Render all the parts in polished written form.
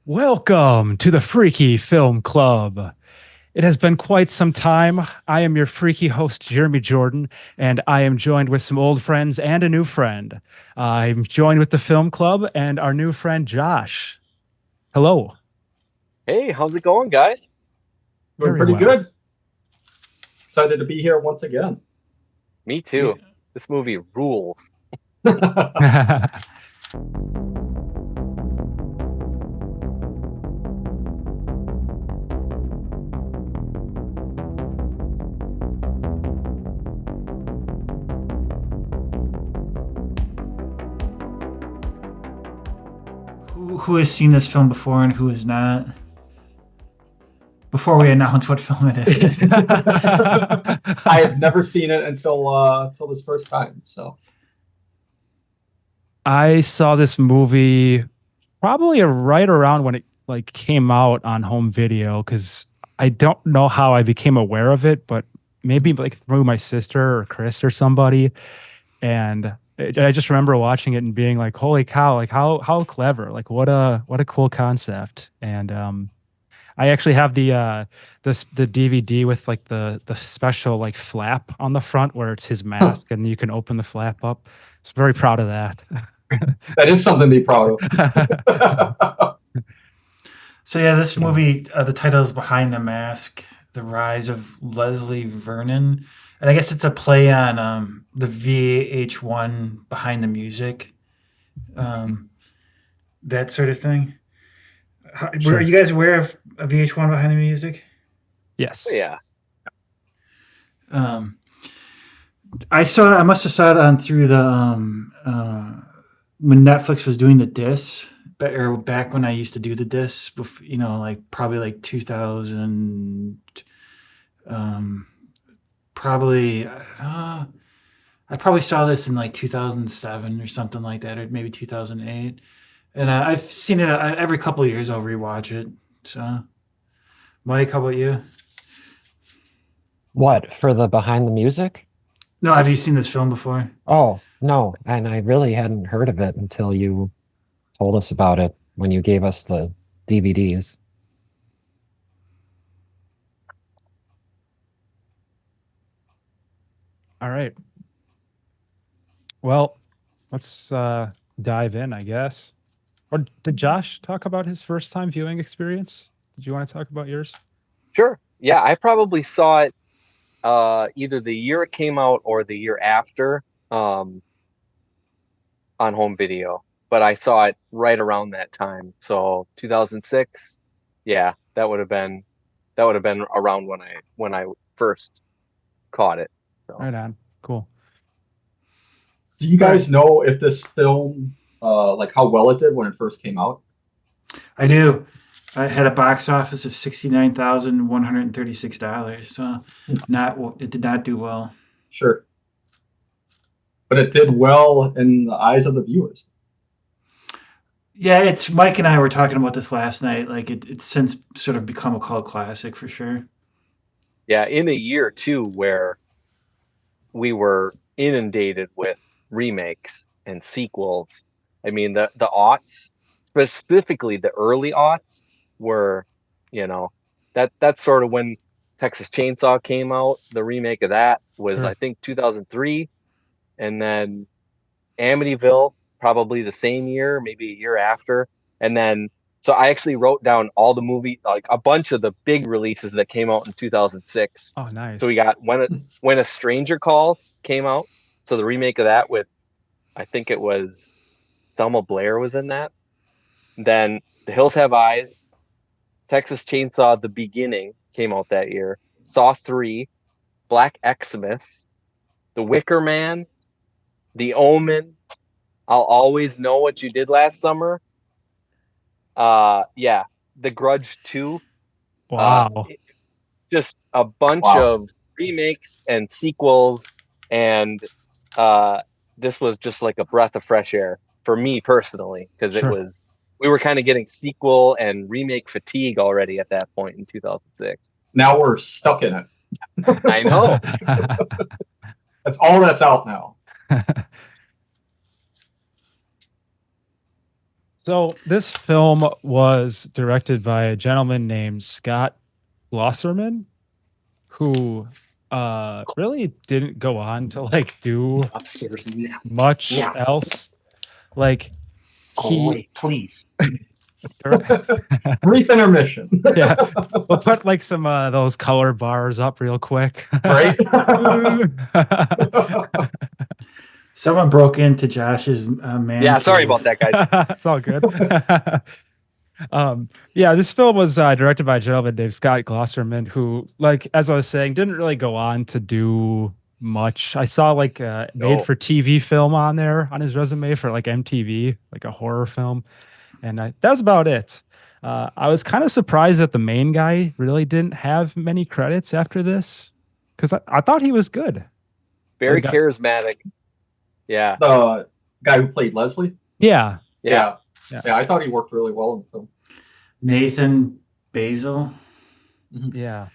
Welcome to the Freaky Film Club. It has been quite some time. I am your freaky host, Jeremy Jordan, and I am joined with some old friends and a new friend. I'm joined with the film club and our new friend, Josh. Hello. Hey, how's it going, guys? Doing Very pretty well. good. Excited to be here once again. Me Yeah. too. This movie rules. Who has seen this film before and who has not? Before we announce what film it is. I have never seen it until this first time. So I saw this movie probably right around when it came out on home video because I don't know how I became aware of it, but maybe like through my sister or Chris or somebody. And I just remember watching it and being like, "Holy cow! Like how clever! Like what a cool concept!" And I actually have the DVD with like the special like flap on the front where it's his mask and you can open the flap up. It's very proud of that. that is something to be proud of. So yeah, this movie, the title is Behind the Mask, The Rise of Leslie Vernon. And I guess it's a play on the VH1 Behind the Music, that sort of thing. Sure. Are you guys aware of VH1 Behind the Music? Yes. Oh, yeah. I must have saw it on through the when Netflix was doing the discs, or back when I used to do the discs, like probably like 2000, probably I probably saw this in like 2007 or something like that, or maybe 2008. And I've seen it every couple of years. I'll rewatch it. So, Mike, how about you? What, for the behind the music? No, have you seen this film before? Oh, no. And I really hadn't heard of it until you told us about it when you gave us the DVDs. All right. Well, let's dive in, I guess. Or did Josh talk about his first time viewing experience? Did you want to talk about yours? Sure. Yeah, I probably saw it either the year it came out or the year after on home video. But I saw it right around that time. So 2006. Yeah, that would have been around when I first caught it. So Right on. Cool. Do you guys know if this film, like how well it did when it first came out? I do. I had a box office of $69,136. So it did not do well. Sure. But it did well in the eyes of the viewers. Yeah, it's Mike and I were talking about this last night. Like it's since sort of become a cult classic for sure. yeah, in a year too where we were inundated with remakes and sequels. I mean, the aughts, specifically the early aughts, were, that's sort of when Texas Chainsaw came out. The remake of that was, Sure. I think, 2003, and then Amityville probably the same year, maybe a year after, and then. So I actually wrote down all the movie, like a bunch of the big releases that came out in 2006. Oh, nice. So we got when a Stranger Calls came out. So the remake of that with, I think it was Selma Blair was in that. Then The Hills Have Eyes, Texas Chainsaw: The Beginning came out that year. Saw 3, Black Xmas, The Wicker Man, The Omen, I'll Always Know What You Did Last Summer. Yeah, The Grudge 2. Wow. Just a bunch Wow. of remakes and sequels, and this was just like a breath of fresh air for me personally, because Sure. we were kind of getting sequel and remake fatigue already at that point in 2006. Now we're stuck in it. I know. That's all that's out now. So this film was directed by a gentleman named Scott Glosserman, who really didn't go on to like do Upstairs. Yeah. much Yeah. else. Like Go he away, please. Brief intermission. yeah, we'll put like some those color bars up real quick. Right? Someone broke into Josh's man. Yeah, sorry cave. about that, guys. It's all good. Yeah, this film was directed by a gentleman named Scott Glosserman, who, like, as I was saying, didn't really go on to do much. I saw like a No. made-for-TV film on there on his resume for like MTV, like a horror film, and that was about it. I was kind of surprised that the main guy really didn't have many credits after this, because I thought he was good. Very Like, charismatic. Yeah. The guy who played Leslie. Yeah, Yeah. I thought he worked really well in the film. Nathan Basil. yeah.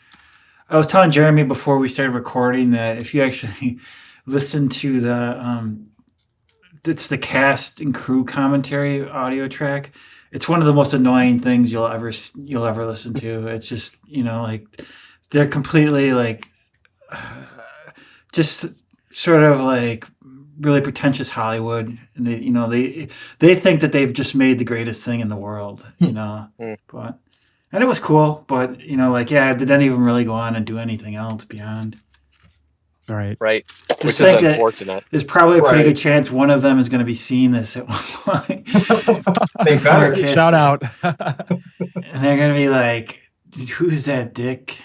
I was telling Jeremy before we started recording that if you actually listen to it's the cast and crew commentary audio track. It's one of the most annoying things you'll ever listen to. It's just, like they're completely like just sort of like really pretentious Hollywood, and they think that they've just made the greatest thing in the world, but. And it was cool, but did any of them really go on and do anything else beyond? Right. Right. Just Which think is that unfortunate. there's probably a pretty Right. good chance one of them is going to be seeing this at one point. They better. Okay. Shout out. And they're going to be like, "Who's that dick?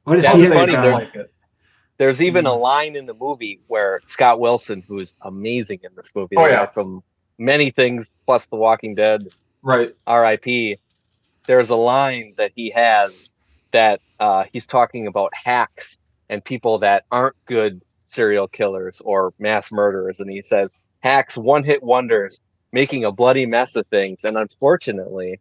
What is That's he ever funny, done?" like it. There's even a line in the movie where Scott Wilson, who's amazing in this movie, Oh, the guy yeah. from many things plus The Walking Dead, Right. R.I.P. There's a line that he has that he's talking about hacks and people that aren't good serial killers or mass murderers, and he says hacks, one-hit wonders, making a bloody mess of things. And unfortunately,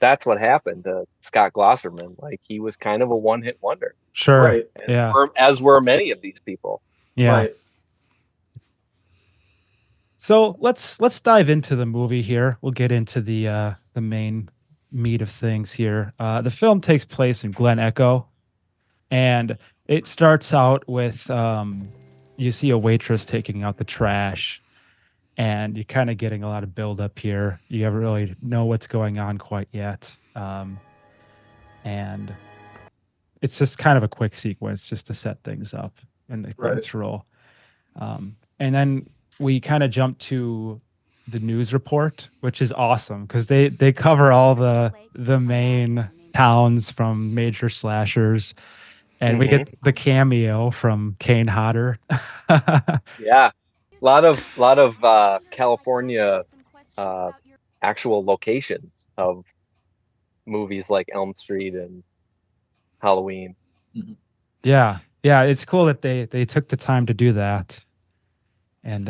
that's what happened to Scott Glosserman. Like, he was kind of a one-hit wonder, Sure. Right. Yeah. as were many of these people. Yeah. Right. So let's dive into the movie here. We'll get into the main meat of things here. The film takes place in Glen Echo, and it starts out with you see a waitress taking out the trash, and you're kind of getting a lot of build up here. You never really know what's going on quite yet, and it's just kind of a quick sequence just to set things up and the credits roll, and then we kind of jump to the news report, which is awesome because they cover all the main towns from major slashers, and we get the cameo from Kane Hodder. Yeah, a lot of California actual locations of movies like Elm Street and Halloween. Yeah, it's cool that they took the time to do that. And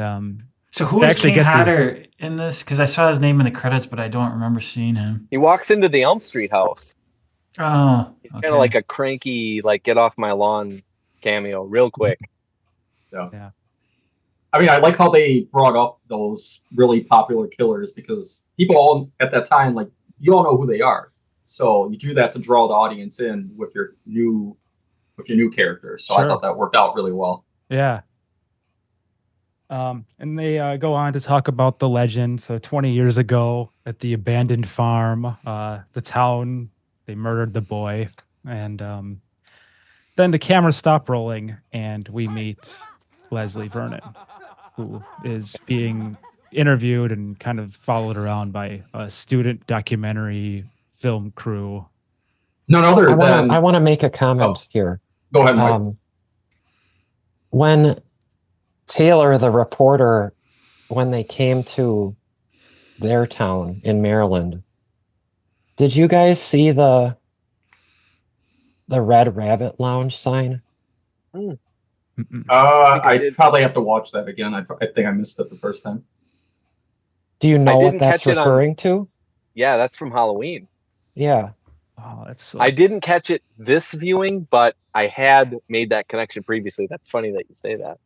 So who they is actually King get these- Hodder in this? Because I saw his name in the credits, but I don't remember seeing him. He walks into the Elm Street house. Oh, He's kind of like a cranky, like, get off my lawn cameo real quick. I mean, I like how they brought up those really popular killers because people all at that time, like, you all know who they are. So you do that to draw the audience in with your new character. So Sure. I thought that worked out really well. Yeah. And they go on to talk about the legend. So 20 years ago at the abandoned farm, the town, they murdered the boy. And then the cameras stop rolling and we meet Leslie Vernon, who is being interviewed and kind of followed around by a student documentary film crew. None other than I want to make a comment here. Go ahead, Mike. When Taylor, the reporter, when they came to their town in Maryland, did you guys see the Red Rabbit Lounge sign? Mm-mm. I I did. probably have to watch that again. I think I missed it the first time. Do you know what didn't that's catch it on- referring to? Yeah, that's from Halloween. Yeah. Oh, that's so I didn't catch it this viewing, but I had made that connection previously. That's funny that you say that.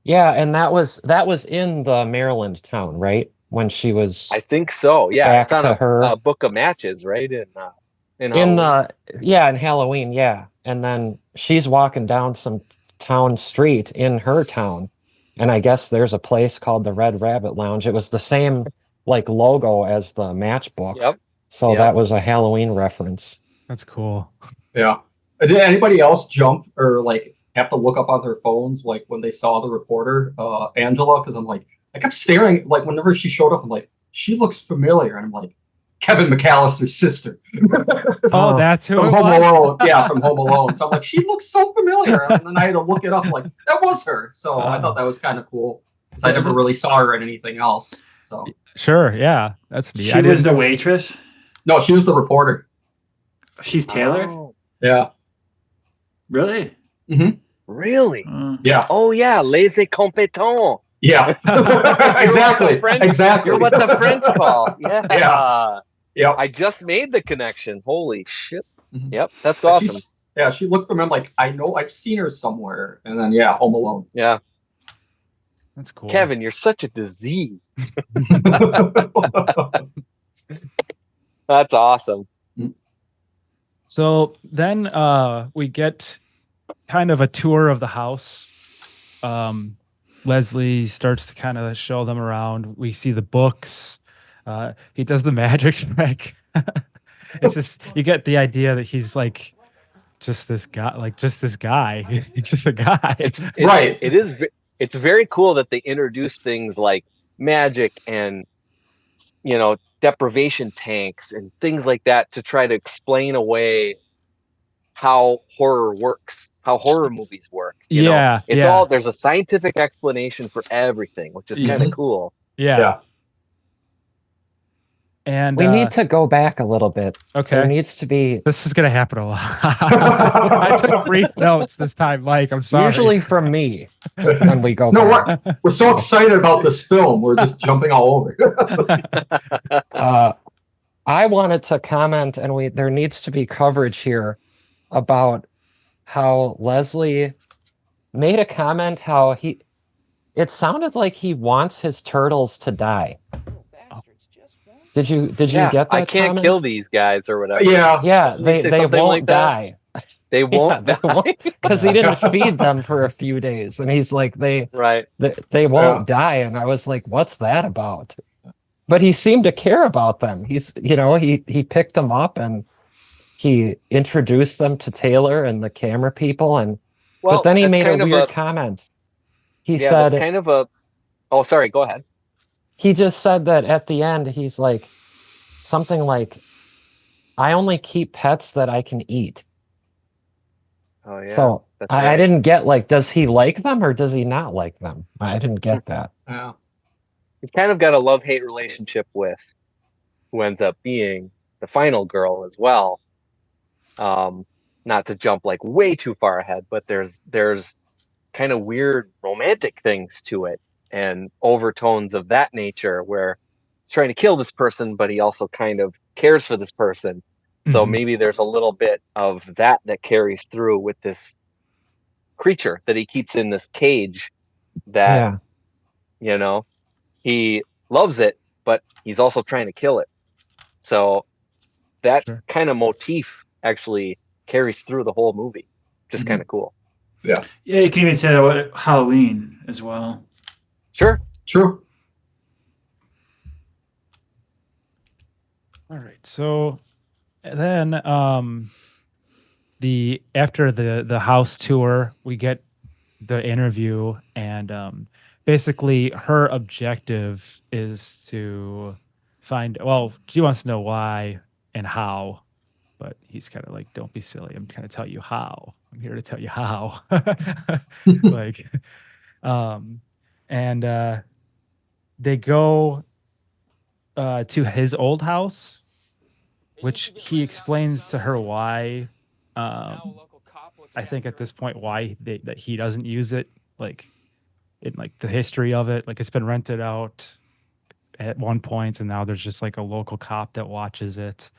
Yeah, and that was in the Maryland town, right? when she was I think so. Yeah, back it's on to her a book of matches, right? In in Halloween. in Halloween, yeah. And then she's walking down some town street in her town, and I guess there's a place called the Red Rabbit Lounge. It was the same like logo as the matchbook. Yep. So Yep. that was a Halloween reference. That's cool. Yeah. Did anybody else jump or like have to look up on their phones like when they saw the reporter, Angela? Because I'm like, I kept staring like whenever she showed up, I'm like, she looks familiar, and I'm like, Kevin McAllister's sister. Oh, that's who From it Home was? Alone. Yeah, from Home Alone. So I'm like, she looks so familiar. And then I had to look it up. I'm like, that was her. So I thought that was kind of cool because I never really saw her in anything else. So Sure, yeah, that's me. She was the waitress. no, she was the reporter. She's Taylor. Oh, Yeah. Really? really? Yeah. Oh yeah, les compétents. Yeah. Exactly. Exactly. You're what the French call. Yeah. Yeah. Yep. I just made the connection. Holy shit. Mhm. Yep, that's awesome. She looked from him like, I know I've seen her somewhere. And then Home Alone. Yeah. That's cool. Kevin, you're such a disease. That's awesome. So then we get kind of a tour of the house. Leslie starts to kind of show them around. We see the books. He does the magic trick. It's just, you get the idea that he's like just this guy, He's just a guy. Right. It's very cool that they introduce things like magic and, deprivation tanks and things like that to try to explain away how horror works, how horror movies work. It's all, there's a scientific explanation for everything, which is kind of cool. Yeah. And we need to go back a little bit. Okay. There needs to be. This is going to happen a lot. I took brief notes this time, Mike. I'm sorry. Usually from me when we go back. We're so excited about this film. We're just jumping all over. I wanted to comment, and there needs to be coverage here about how Leslie made a comment how it sounded like he wants his turtles to die. Did you get that? I can't comment? kill these guys or whatever. Yeah, they won't like die. They won't because he didn't feed them for a few days, and he's like they won't die, and I was like, what's that about? But he seemed to care about them. He's he picked them up and he introduced them to Taylor and the camera people, but then he made a weird comment. He said that's kind of a. Oh, sorry. Go ahead. He just said that at the end, he's like, something like, I only keep pets that I can eat. Oh, yeah. So I didn't get, like, does he like them or does he not like them? I didn't get that. Yeah. He kind of got a love-hate relationship with who ends up being the final girl as well. Not to jump, like, way too far ahead, but there's kind of weird romantic things to it. And overtones of that nature where he's trying to kill this person, but he also kind of cares for this person. So maybe there's a little bit of that carries through with this creature that he keeps in this cage that, he loves it, but he's also trying to kill it. So that kind of motif actually carries through the whole movie. Just kind of cool. Yeah. Yeah, you can even say that with Halloween as well. Sure. True. All right. So then after the house tour, we get the interview, and basically her objective is to find, she wants to know why and how, but he's kind of like, don't be silly. I'm trying to tell you how. I'm here to tell you how. Like, and they go to his old house, which he explains to her why. I think at this point why that he doesn't use it, like in like the history of it, like it's been rented out at one point, and now there's just like a local cop that watches it.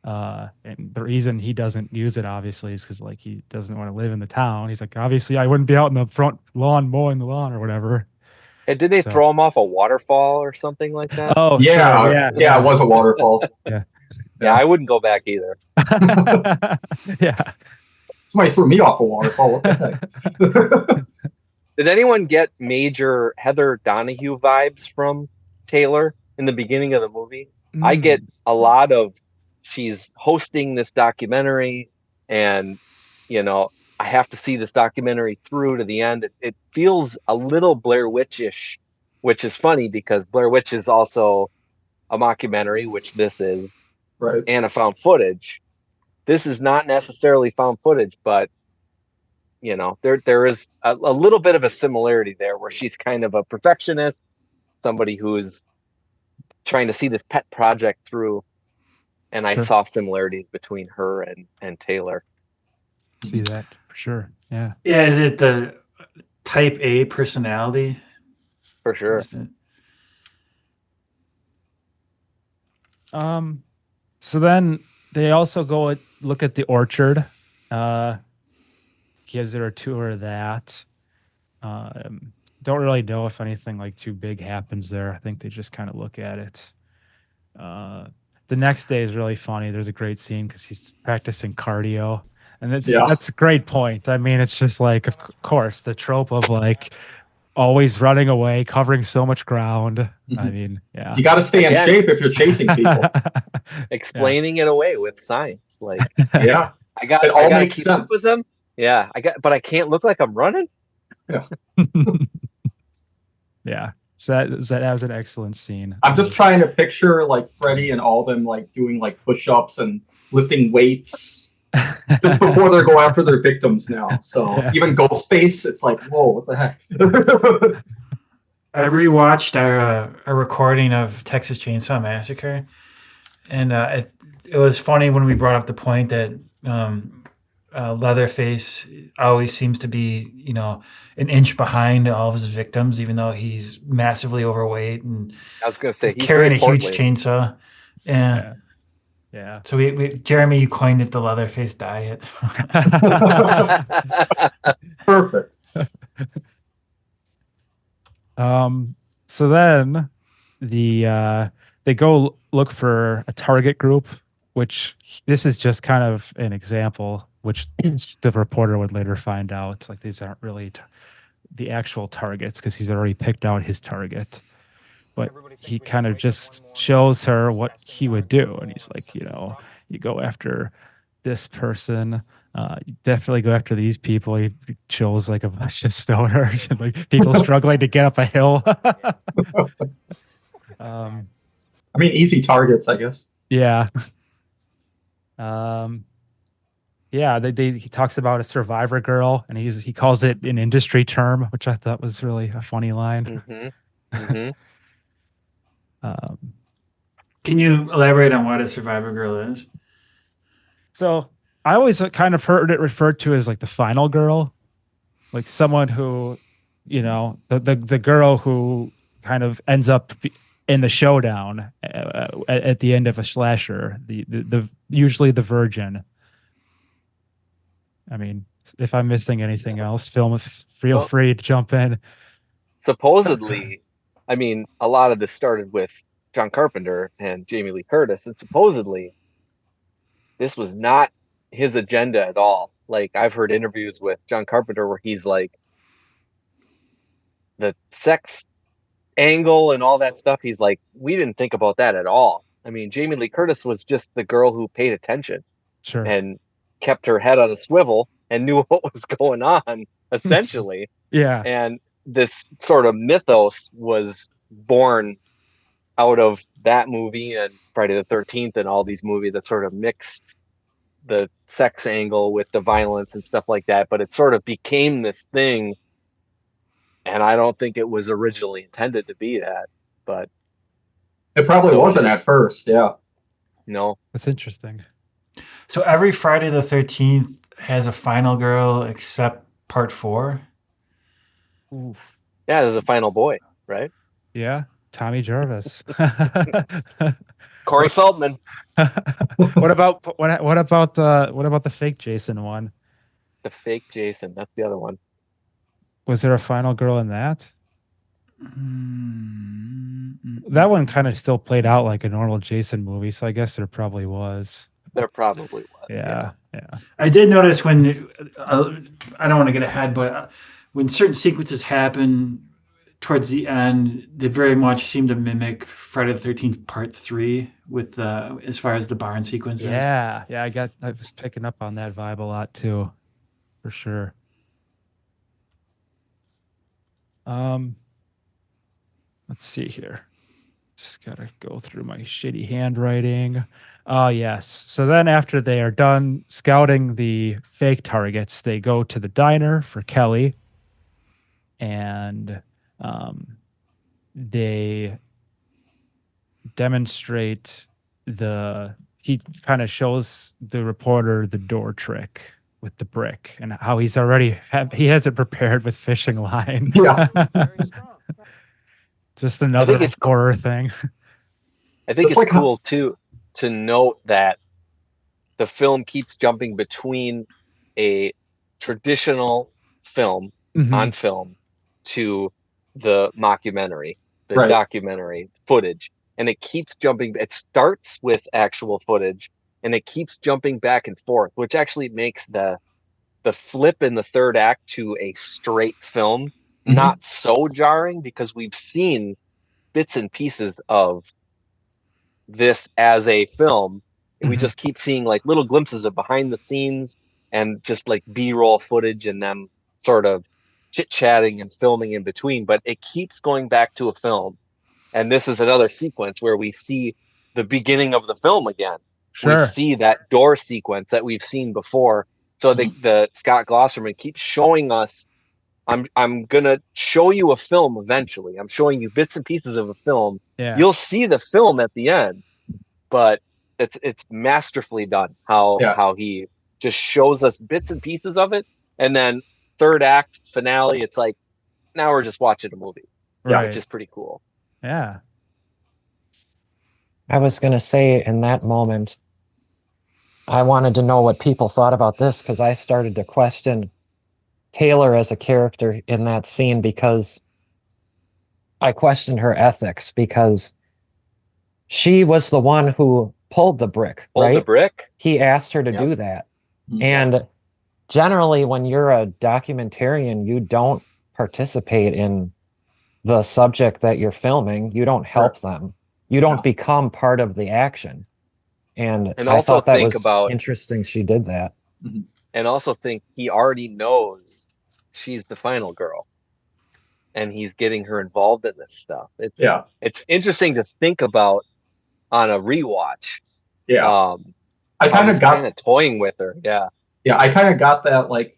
And the reason he doesn't use it obviously is because like he doesn't want to live in the town. He's like, obviously I wouldn't be out in the front lawn mowing the lawn or whatever. And did they So- throw him off a waterfall or something like that? Oh, Yeah, sure, yeah, it was a waterfall. Yeah, I wouldn't go back either. Yeah. Somebody threw me off a waterfall. What the heck? Did anyone get major Heather Donahue vibes from Taylor in the beginning of the movie? I get a lot of, she's hosting this documentary and, you know, I have to see this documentary through to the end. It feels a little Blair Witch-ish, which is funny because Blair Witch is also a mockumentary, which this is, Right. and a found footage. This is not necessarily found footage, but you know, there is a little bit of a similarity there where she's kind of a perfectionist, somebody who's trying to see this pet project through. And I Sure. saw similarities between her and Taylor. See that for sure. Yeah. Yeah, is it the type A personality? For sure. Is it- So then they also go look at the orchard. Gives her a tour of that. Don't really know if anything like too big happens there. I think they just kind of look at it. The next day is really funny. There's a great scene because he's practicing cardio, and that's a great point. I mean, it's just like, of course, the trope of like always running away, covering so much ground. I mean, yeah. You got to stay in Again. shape if you're chasing people. Explaining it away with science. Like, Yeah. I got It all I gotta makes keep up sense. with them. Yeah, but I can't look like I'm running. Yeah. So that was an excellent scene. I'm just trying to picture like Freddy and all them like doing like push-ups and lifting weights just before they're going after their victims now. So Yeah. even Ghostface, it's like, whoa, what the heck? I rewatched our recording of Texas Chainsaw Massacre, and it was funny when we brought up the point that Leatherface always seems to be, you know, an inch behind all of his victims, even though he's massively overweight and I was gonna say he's he's carrying a very huge portly. chainsaw. Yeah. Yeah. So we Jeremy, you coined it the Leatherface diet. Perfect. So then they go look for a target group, which this is just kind of an example, which the reporter would later find out. Like these aren't really the actual targets because he's already picked out his target. But he kind of just shows her what he would do. And he's like, you know, you go after this person. You definitely go after these people. He shows like a bunch of stoners and like people struggling to get up a hill. I mean, easy targets, I guess. Yeah. Yeah, he talks about a survivor girl, and he calls it an industry term, which I thought was really a funny line. Can you elaborate on what a survivor girl is? So I always kind of heard it referred to as like the final girl, like someone who, you know, the girl who kind of ends up in the showdown at the end of a slasher, the usually the virgin. I mean, if I'm missing anything else, feel free to jump in. Supposedly, I mean, a lot of this started with John Carpenter and Jamie Lee Curtis, and supposedly this was not his agenda at all. Like, I've heard interviews with John Carpenter where he's like, the sex angle and all that stuff, he's like, we didn't think about that at all. I mean, Jamie Lee Curtis was just the girl who paid attention Sure. and kept her head on a swivel and knew what was going on, essentially. Yeah. And this sort of mythos was born out of that movie and Friday the 13th and all these movies that sort of mixed the sex angle with the violence and stuff like that. But it sort of became this thing. And I don't think it was originally intended to be that, but It probably wasn't at first, yeah. no. That's interesting. So every Friday the 13th has a final girl except part 4. Oof. Yeah, there's a final boy, right? Yeah. Tommy Jarvis. Corey Feldman. what about the fake Jason one? The fake Jason. That's the other one. Was there a final girl in that? That one kind of still played out like a normal Jason movie, so I guess there probably was. There probably was. Yeah. I did notice when I don't want to get ahead, but when certain sequences happen towards the end, they very much seem to mimic Friday the 13th Part 3 with as far as the barn sequences. Yeah. I was picking up on that vibe a lot too, for sure. Let's see here. Just gotta go through my shitty handwriting. Oh, yes. So then after they are done scouting the fake targets, they go to the diner for Kelly, and they demonstrate he kind of shows the reporter the door trick with the brick and how he's already he has it prepared with fishing line. Yeah. Very strong. Just another it's horror thing. I think Just it's like cool too to note that the film keeps jumping between a traditional film on film to the mockumentary, the Right. documentary footage, and it keeps jumping. It starts with actual footage, and it keeps jumping back and forth, which actually makes the flip in the third act to a straight film not so jarring, because we've seen bits and pieces of this as a film, and we just keep seeing like little glimpses of behind the scenes and just like B-roll footage and them sort of chit-chatting and filming in between, but it keeps going back to a film. And this is another sequence where we see the beginning of the film again. Sure. We see that door sequence that we've seen before. So the Scott Glosserman keeps showing us, I'm gonna show you a film eventually. I'm showing you bits and pieces of a film. Yeah. You'll see the film at the end, but it's masterfully done how he just shows us bits and pieces of it, and then third act finale, it's like now we're just watching a movie, Right. which is pretty cool. Yeah. I was going to say in that moment, I wanted to know what people thought about this, because I started to question Taylor as a character in that scene, because I questioned her ethics, because she was the one who pulled the brick, Pulled right? the brick. He asked her to Yep. do that. And generally, when you're a documentarian, you don't participate in the subject that you're filming. You don't help them. You don't become part of the action. And I also thought that think was about- interesting she did that. And also think he already knows she's the final girl, and he's getting her involved in this stuff. It's interesting to think about on a rewatch. Yeah. I kind of toying with her. Yeah. Yeah, I kind of got that, like,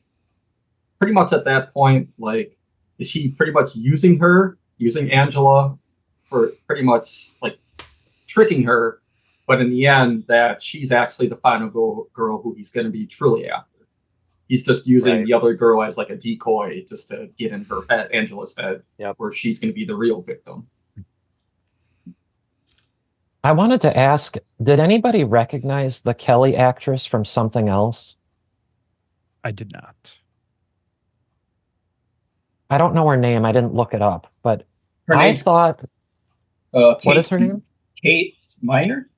pretty much at that point, like, is he pretty much using Angela for pretty much, like, tricking her, but in the end, that she's actually the final girl who he's going to be truly after. He's just using the other girl as, like, a decoy just to get in her head, Angela's head, where she's going to be the real victim. I wanted to ask, did anybody recognize the Kelly actress from something else? I did not. I don't know her name. I didn't look it up, but Her thought. What is her name? Kate Miner.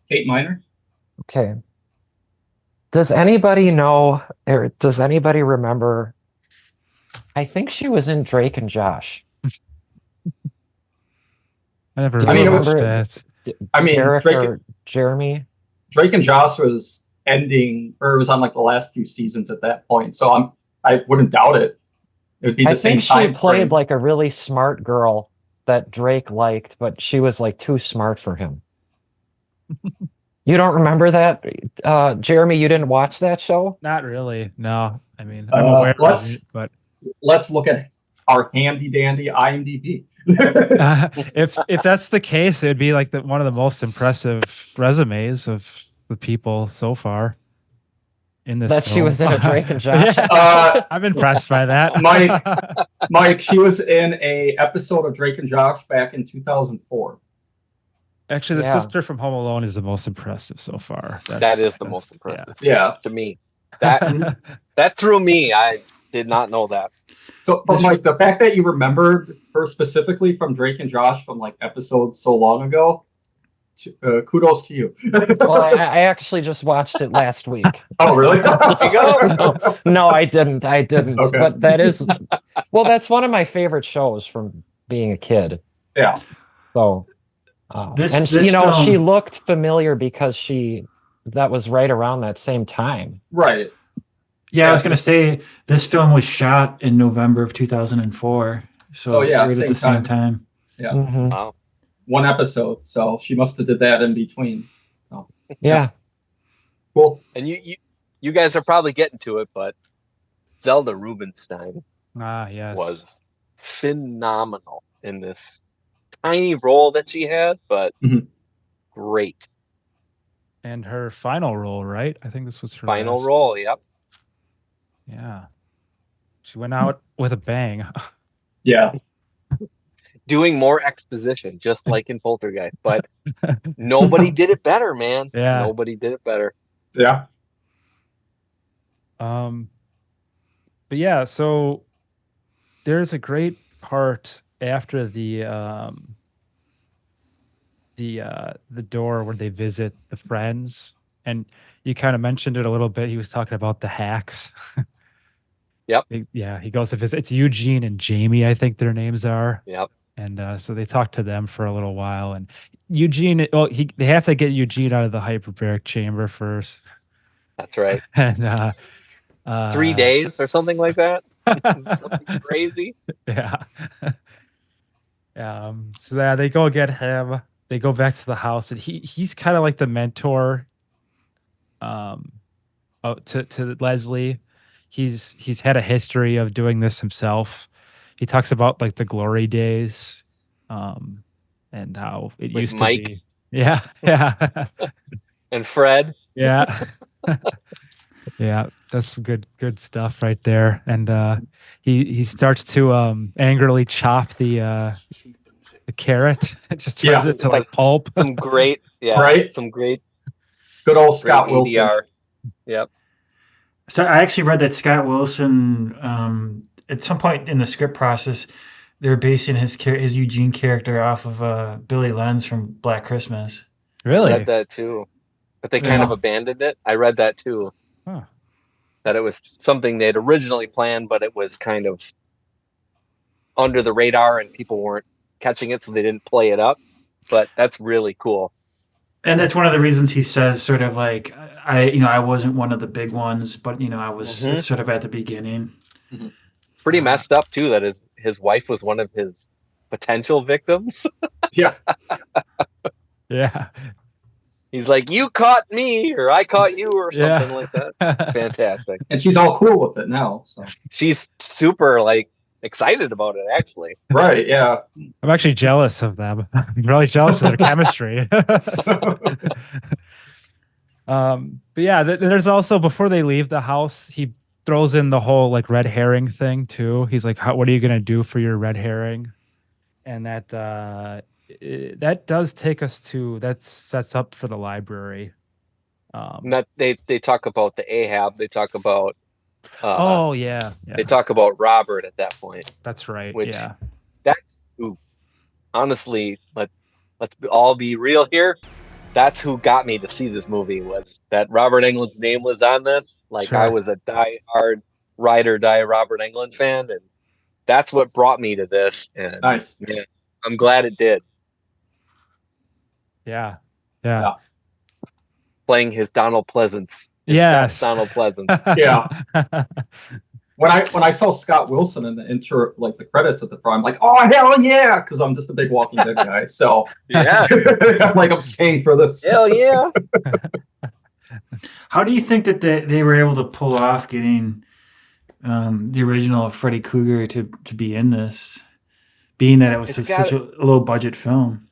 Kate Miner. Okay. Does anybody know, or does anybody remember? I think she was in Drake and Josh. I never Do you really remember watched that. Derek Drake, or Jeremy? Drake and Josh was ending, or it was on like the last few seasons at that point. So I wouldn't doubt it. It would be the same time. I think she played like a really smart girl that Drake liked, but she was like too smart for him. You don't remember that? Jeremy, you didn't watch that show? Not really. No. I mean, I'm aware of it, but let's look at our handy dandy IMDb. if that's the case, it'd be like one of the most impressive resumes of the people so far in this that film. She was in a Drake and Josh. I'm impressed by that. Mike, she was in a episode of Drake and Josh back in 2004. Actually, the sister from Home Alone is the most impressive so far. That is the most impressive. Yeah. To me. That threw me. Did not know that. So, but like the fact that you remembered her specifically from Drake and Josh from like episodes so long ago, kudos to you. Well, I actually just watched it last week. Oh, really? No, I didn't. Okay. But that is, well, that's one of my favorite shows from being a kid. Yeah. So, This and film, she looked familiar because that was right around that same time. Right. Yeah, I was gonna say this film was shot in November of 2004. So yeah, right at the same time. Yeah. Mm-hmm. Wow. One episode, so she must have did that in between. So, Yeah. Cool. And you guys are probably getting to it, but Zelda Rubinstein Yes. was phenomenal in this tiny role that she had, but great. And her final role, right? I think this was her Final last. role, yep. Yeah. She went out with a bang. Yeah. Doing more exposition, just like in Poltergeist, but nobody did it better, man. Yeah. Nobody did it better. Yeah. But yeah, so there's a great part after the door where they visit the friends, and you kind of mentioned it a little bit. He was talking about the hacks. Yep. He goes to visit. It's Eugene and Jamie, I think their names are. Yep. And so they talk to them for a little while, and Eugene. Well, they have to get Eugene out of the hyperbaric chamber first. That's right. And 3 days or something like that. Something crazy. Yeah. So yeah, they go get him. They go back to the house, and he's kind of like the mentor to Leslie. He's had a history of doing this himself. He talks about like the glory days, and how it With used Mike. to be. Yeah. Yeah. And Fred. Yeah. Yeah, that's some good stuff right there. And he starts to angrily chop the carrot. It just turns it to like pulp. Some great, Right? Some great, good old Scott Wilson. ADR. Yep. So I actually read that Scott Wilson, at some point in the script process, they're basing his Eugene character off of Billy Lenz from Black Christmas. Really? I read that too, but they kind of abandoned it. I read that too. Huh. That it was something they'd originally planned, but it was kind of under the radar and people weren't catching it, so they didn't play it up. But that's really cool. And that's one of the reasons he says sort of like, I wasn't one of the big ones, but I was sort of at the beginning. Mm-hmm. Pretty messed up too that his wife was one of his potential victims. Yeah. Yeah. He's like, you caught me, or I caught you, or something like that. Fantastic. And she's all cool with it now. So She's super like excited about it, actually. right, yeah. I'm actually jealous of them. I'm really jealous of their chemistry. But yeah, there's also, before they leave the house, he throws in the whole like red herring thing too. He's like, what are you gonna do for your red herring? And that does take us to, that sets up for the library. And that they talk about the Ahab. They talk about yeah. they talk about Robert at that point. That's right. Which, yeah. Honestly, let's all be real here. That's who got me to see this movie, was that Robert Englund's name was on this. Like, Sure. I was a die-hard, ride or die Robert Englund fan, and that's what brought me to this. And Nice. man, I'm glad it did. Yeah. Playing his Donald Pleasance. Yes. Donald Pleasance. Yeah. When I saw Scott Wilson in the intro, like the credits at the front, I'm like, oh hell yeah, because I'm just a big Walking Dead guy. So Yeah. I'm staying for this. Hell yeah. How do you think that they were able to pull off getting the original Freddy Krueger to be in this, being that it was such a low budget film?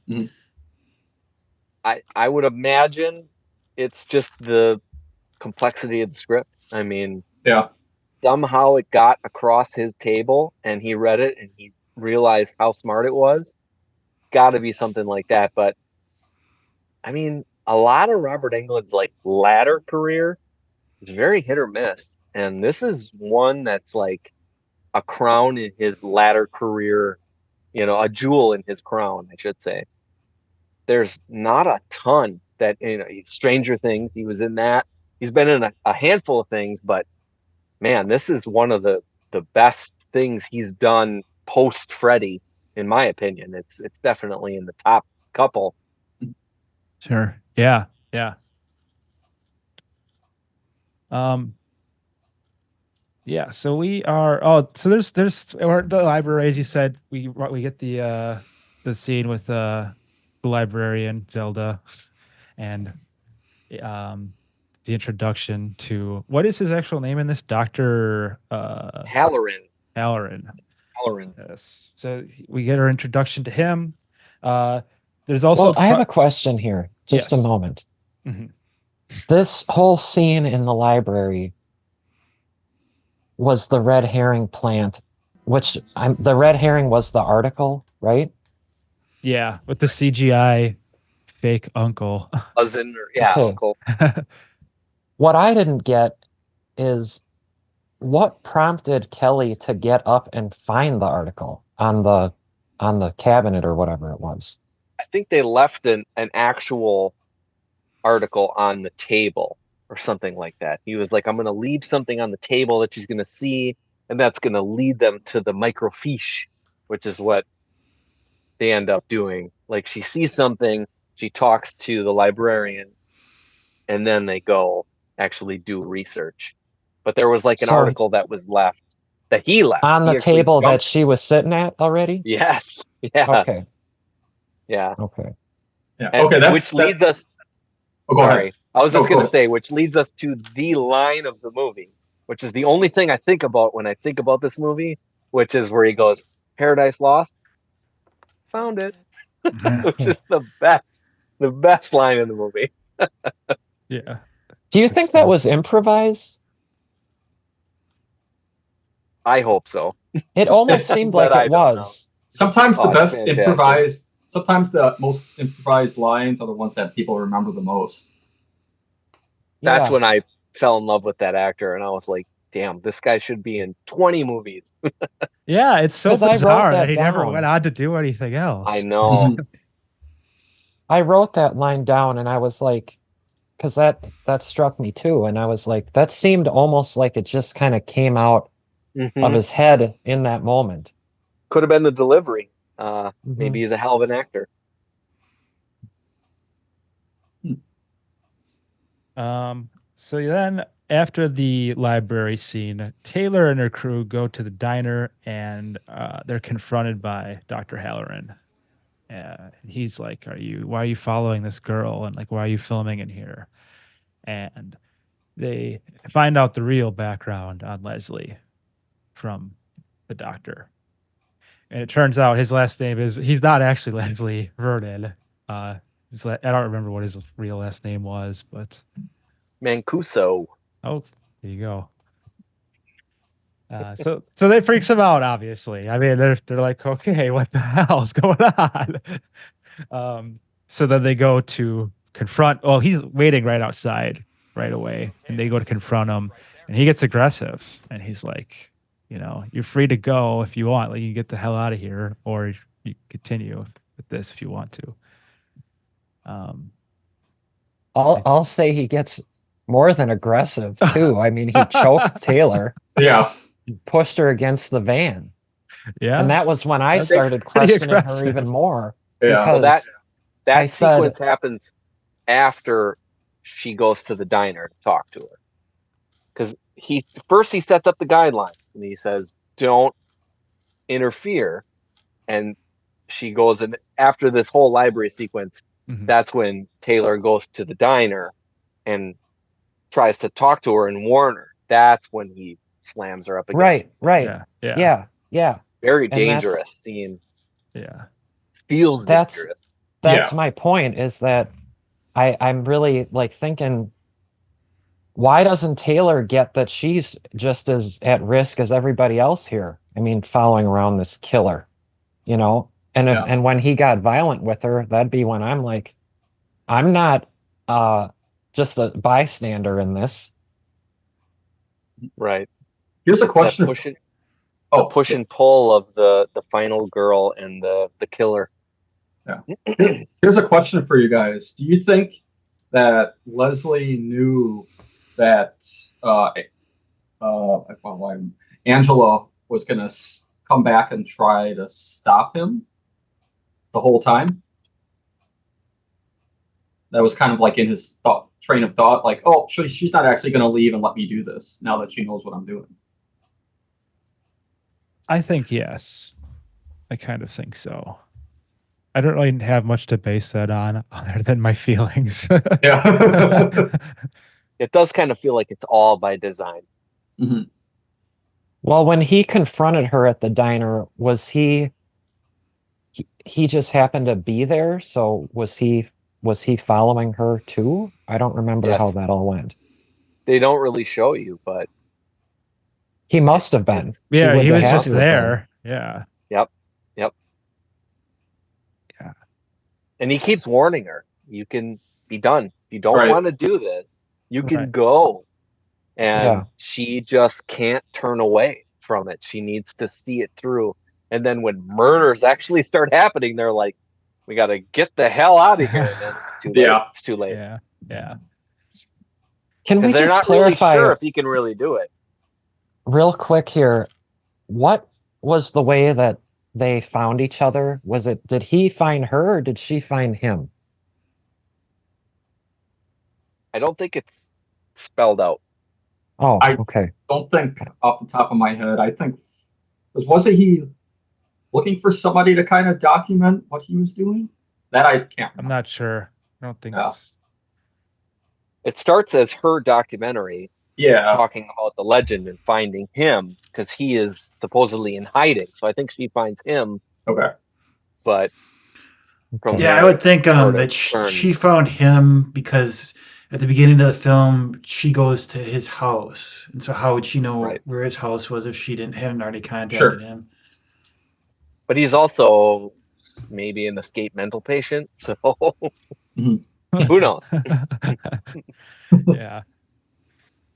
I would imagine it's just the complexity of the script. I mean, Yeah. somehow it got across his table and he read it and he realized how smart it was. Got to be something like that. But I mean, a lot of Robert Englund's like latter career is very hit or miss. And this is one that's like a crown in his latter career, a jewel in his crown, I should say. There's not a ton that, Stranger Things, he was in that. He's been in a handful of things, but man, this is one of the best things he's done post Freddy, in my opinion. It's definitely in the top couple. Sure. Yeah. Yeah. Yeah. So we are. Oh, so there's or the library, as you said. We get the scene with the librarian Zelda, and the introduction to what is his actual name in this, Dr. Halloran. Halloran. Halloran. Yes. So we get our introduction to him. There's also Well, I have a question here. Just a Yes. moment. Mhm. This whole scene in the library was the red herring plant, which the red herring was the article, right? Yeah, with the CGI fake uncle. Cousin, or yeah, Okay. uncle. What I didn't get is what prompted Kelly to get up and find the article on the cabinet or whatever it was. I think they left an actual article on the table or something like that. He was like, I'm going to leave something on the table that she's going to see, and that's going to lead them to the microfiche, which is what they end up doing. Like, she sees something, she talks to the librarian, and then they go actually do research. But there was like an So- article that was left, that he left. On He the actually table that jumped- she was sitting at already? Yes. Yeah. Okay. Yeah. Okay. Yeah. And Okay, which leads us. Oh, go Sorry, ahead. I was just No, going go to say, which leads us to the line of the movie, which is the only thing I think about when I think about this movie, which is where he goes, "Paradise Lost, found it," which is the best line in the movie. Yeah. Do you Good think that stuff. was improvised? I hope so. It almost seemed like But I it don't know. was. Sometimes Oh, the it's best fantastic. improvised, sometimes the most improvised lines are the ones that people remember the most. That's Yeah. when I fell in love with that actor, and I was like, "Damn, this guy should be in 20 movies." Yeah, it's so 'Cause I wrote bizarre that that he never down. went on to do anything else. I know. I wrote that line down and I was like, because that struck me too. And I was like, that seemed almost like it just kind of came out of Mhm. his head in that moment. Could have been the delivery. Mhm. Maybe he's a hell of an actor. So then after the library scene, Taylor and her crew go to the diner and they're confronted by Dr. Halloran. He's like, why are you following this girl? And like, why are you filming in here? And they find out the real background on Leslie from the doctor. And it turns out his last name he's not actually Leslie Vernon. I don't remember what his real last name was, but Mancuso. oh, there you go. So that freaks him out, obviously. I mean, they're like, okay, what the hell's going on? So then they go to confront. Well, he's waiting right outside right away, and they go to confront him, and he gets aggressive, and he's like, you're free to go if you want. Like, you can get the hell out of here, or you continue with this if you want to. I'll say he gets more than aggressive too. I mean, he choked Taylor, Yeah. pushed her against the van. Yeah, And that was when I That's started pretty questioning her aggressive. even more. Yeah. Because Well, that I said- sequence happens after she goes to the diner to talk to her, because he sets up the guidelines and he says, "Don't interfere," and she goes, and after this whole library sequence, Mhm. that's when Taylor goes to the diner and tries to talk to her and warn her. That's when he slams her up against. right. Yeah. Very And that's- dangerous scene. Yeah. Feels That's- dangerous. That's Yeah. my point, is that I'm really like thinking, why doesn't Taylor get that she's just as at risk as everybody else here? I mean, following around this killer, And Yeah. and when he got violent with her, that'd be when I'm like, I'm not just a bystander in this. Right. Here's a question. Push and pull of the final girl and the killer. Yeah. Here's a question for you guys. Do you think that Leslie knew that Angela was going to come back and try to stop him the whole time? That was kind of like in his train of thought, like, oh, she's not actually going to leave and let me do this now that she knows what I'm doing. I think yes. I kind of think so. I don't really have much to base that on other than my feelings. Yeah. It does kind of feel like it's all by design. Mm-hmm. Well, when he confronted her at the diner, was he just happened to be there? So was he following her too? I don't remember how that all went. They don't really show you, but he must have been. Yeah, he was just there. Yeah. Yep. Yeah. And he keeps warning her, you can be done. If you don't want to do this, you can go. And she just can't turn away from it. She needs to see it through. And then when murders actually start happening, they're like, we got to get the hell out of here. And then it's too late. Yeah. It's too late. Yeah. Can we they're just not clarify really sure if he can really do it. Real quick here? What was the way that they found each other? Did he find her or did she find him? I don't think it's spelled out. Oh, okay. I don't think off the top of my head. I think wasn't he looking for somebody to kind of document what he was doing? That I can't remember. I'm not sure. I don't think it starts as her documentary. Yeah. Talking about the legend and finding him because he is supposedly in hiding. So I think she finds him. Okay. But I would think that she found him because at the beginning of the film, she goes to his house. And so how would she know where his house was if she hadn't already contacted him? But he's also maybe an escaped mental patient. So who knows? Yeah.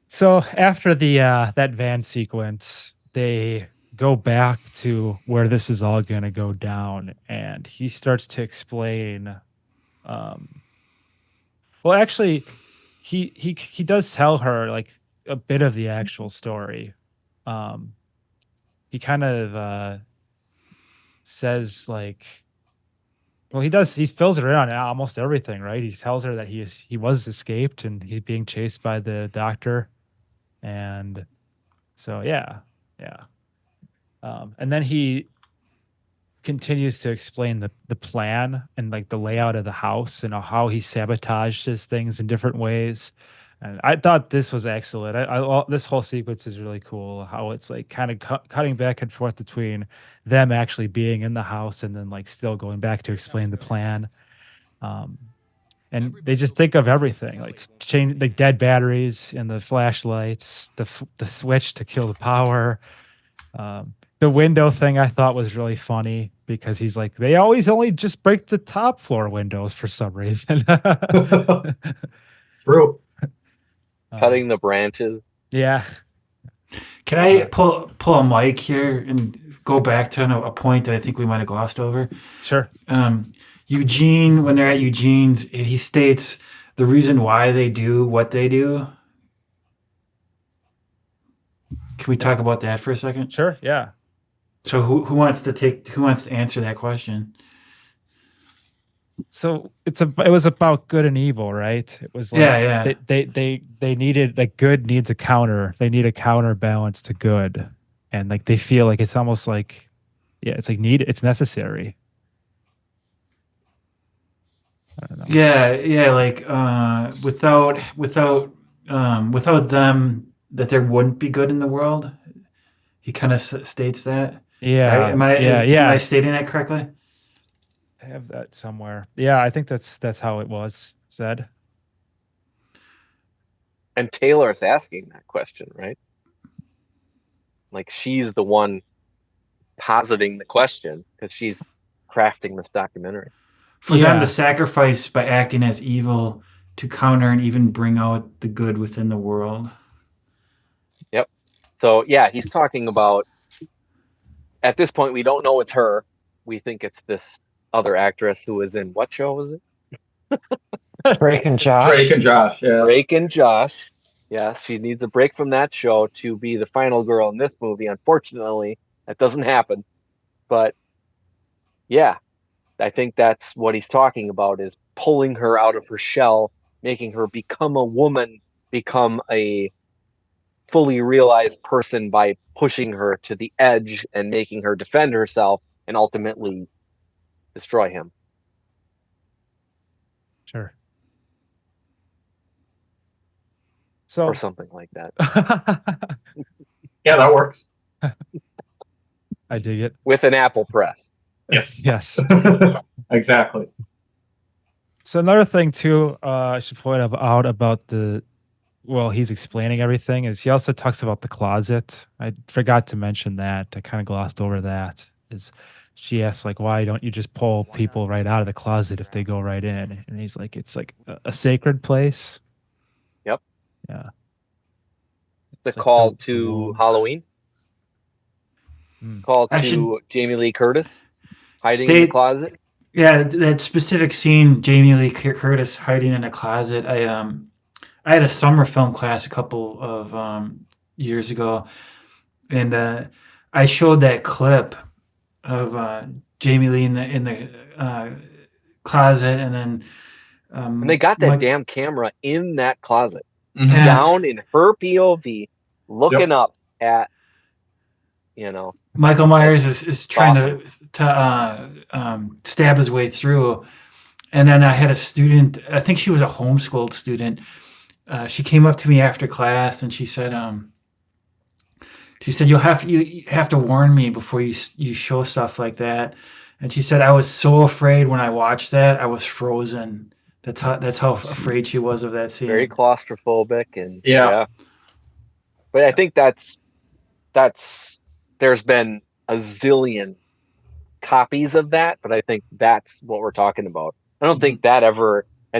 So after the that van sequence, they go back to where this is all going to go down. And he starts to explain. Well, actually, he does tell her like a bit of the actual story. He kind of says like, well, he fills her in on almost everything, right? He tells her that he was escaped and he's being chased by the doctor, and so yeah. And then he continues to explain the plan and like the layout of the house and how he sabotaged his things in different ways. And I thought this was excellent. This whole sequence is really cool. How it's like kind of cutting back and forth between them actually being in the house and then like still going back to explain the plan. And they just think of everything, like change the dead batteries and the flashlights, the switch to kill the power. The window thing I thought was really funny because he's like, they always only just break the top floor windows for some reason. True. Cutting the branches. Yeah. Can I pull a mic here and go back to a point that I think we might have glossed over? Sure. Eugene, when they're at Eugene's, he states the reason why they do what they do. Can we talk about that for a second? Sure. Yeah. So who wants to answer that question? So it was about good and evil, right? It was like they needed, like, good needs a counter. They need a counterbalance to good. And like they feel like it's almost like it's like it's necessary. I don't know. Yeah, like without them, that there wouldn't be good in the world. He kind of states that. Yeah. Right? Am I stating that correctly? I have that somewhere. Yeah, I think that's how it was said. And Taylor's asking that question, right? Like she's the one positing the question because she's crafting this documentary. For them to sacrifice by acting as evil to counter and even bring out the good within the world. Yep. So yeah, he's talking about, at this point, we don't know it's her. We think it's this other actress who was in, what show was it? Drake and Josh. Drake and Josh, yeah. Drake and Josh. Yes, she needs a break from that show to be the final girl in this movie. Unfortunately, that doesn't happen. But yeah, I think that's what he's talking about, is pulling her out of her shell, making her become a woman, become a fully realized person by pushing her to the edge and making her defend herself and ultimately destroy him. Sure. So Or something like that. Yeah, that works. I dig it. With an apple press. Yes. Yes. Exactly. So another thing too, I should point out about he's explaining everything, is he also talks about the closet. I forgot to mention that. I kind of glossed over that. Is she asks, like, why don't you just pull people right out of the closet if they go right in? And he's like, it's like a sacred place. Yep. Yeah. The It's like call the to womb. Halloween. Mm. Call I to Jamie Lee Curtis hiding in the closet. Yeah, that specific scene, Jamie Lee Curtis hiding in a closet. I had a summer film class a couple of years ago, and I showed that clip of Jamie Lee in the closet, and then And they got that damn camera in that closet, Mhm. Yeah. down in her POV, looking up at, Michael Myers is trying awesome. to stab his way through. And then I had a student, I think she was a homeschooled student. She came up to me after class and she said, you have to warn me before you show stuff like that. And she said, I was so afraid when I watched that, I was frozen. That's how afraid she was of that scene. Very claustrophobic, and Yeah. But I think that's there's been a zillion copies of that, but I think that's what we're talking about. I don't think that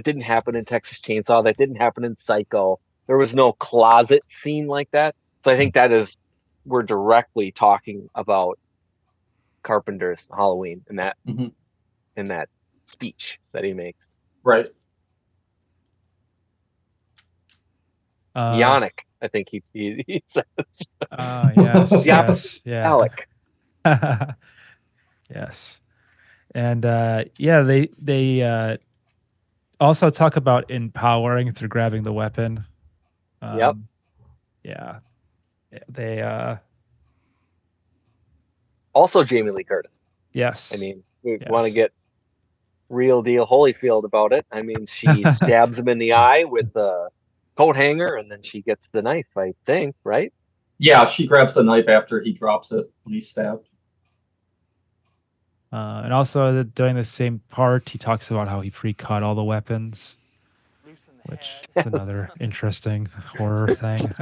didn't happen in Texas Chainsaw. That didn't happen in Psycho. There was no closet scene like that. So I think we're directly talking about Carpenter's Halloween in that speech that he makes. Right. Yannick, I think he says. Yes. The opposite. Yeah. Alec. Yes. And they also talk about empowering through grabbing the weapon. Yep. Yeah. They Also Jamie Lee Curtis. yes. I mean, we want to get real deal Holyfield about it. I mean, she stabs him in the eye with a coat hanger, and then she gets the knife, I think, right? Yeah, she grabs the knife after he drops it when he's stabbed. And also during the same part, he talks about how he pre-cut all the weapons, which is another interesting horror thing.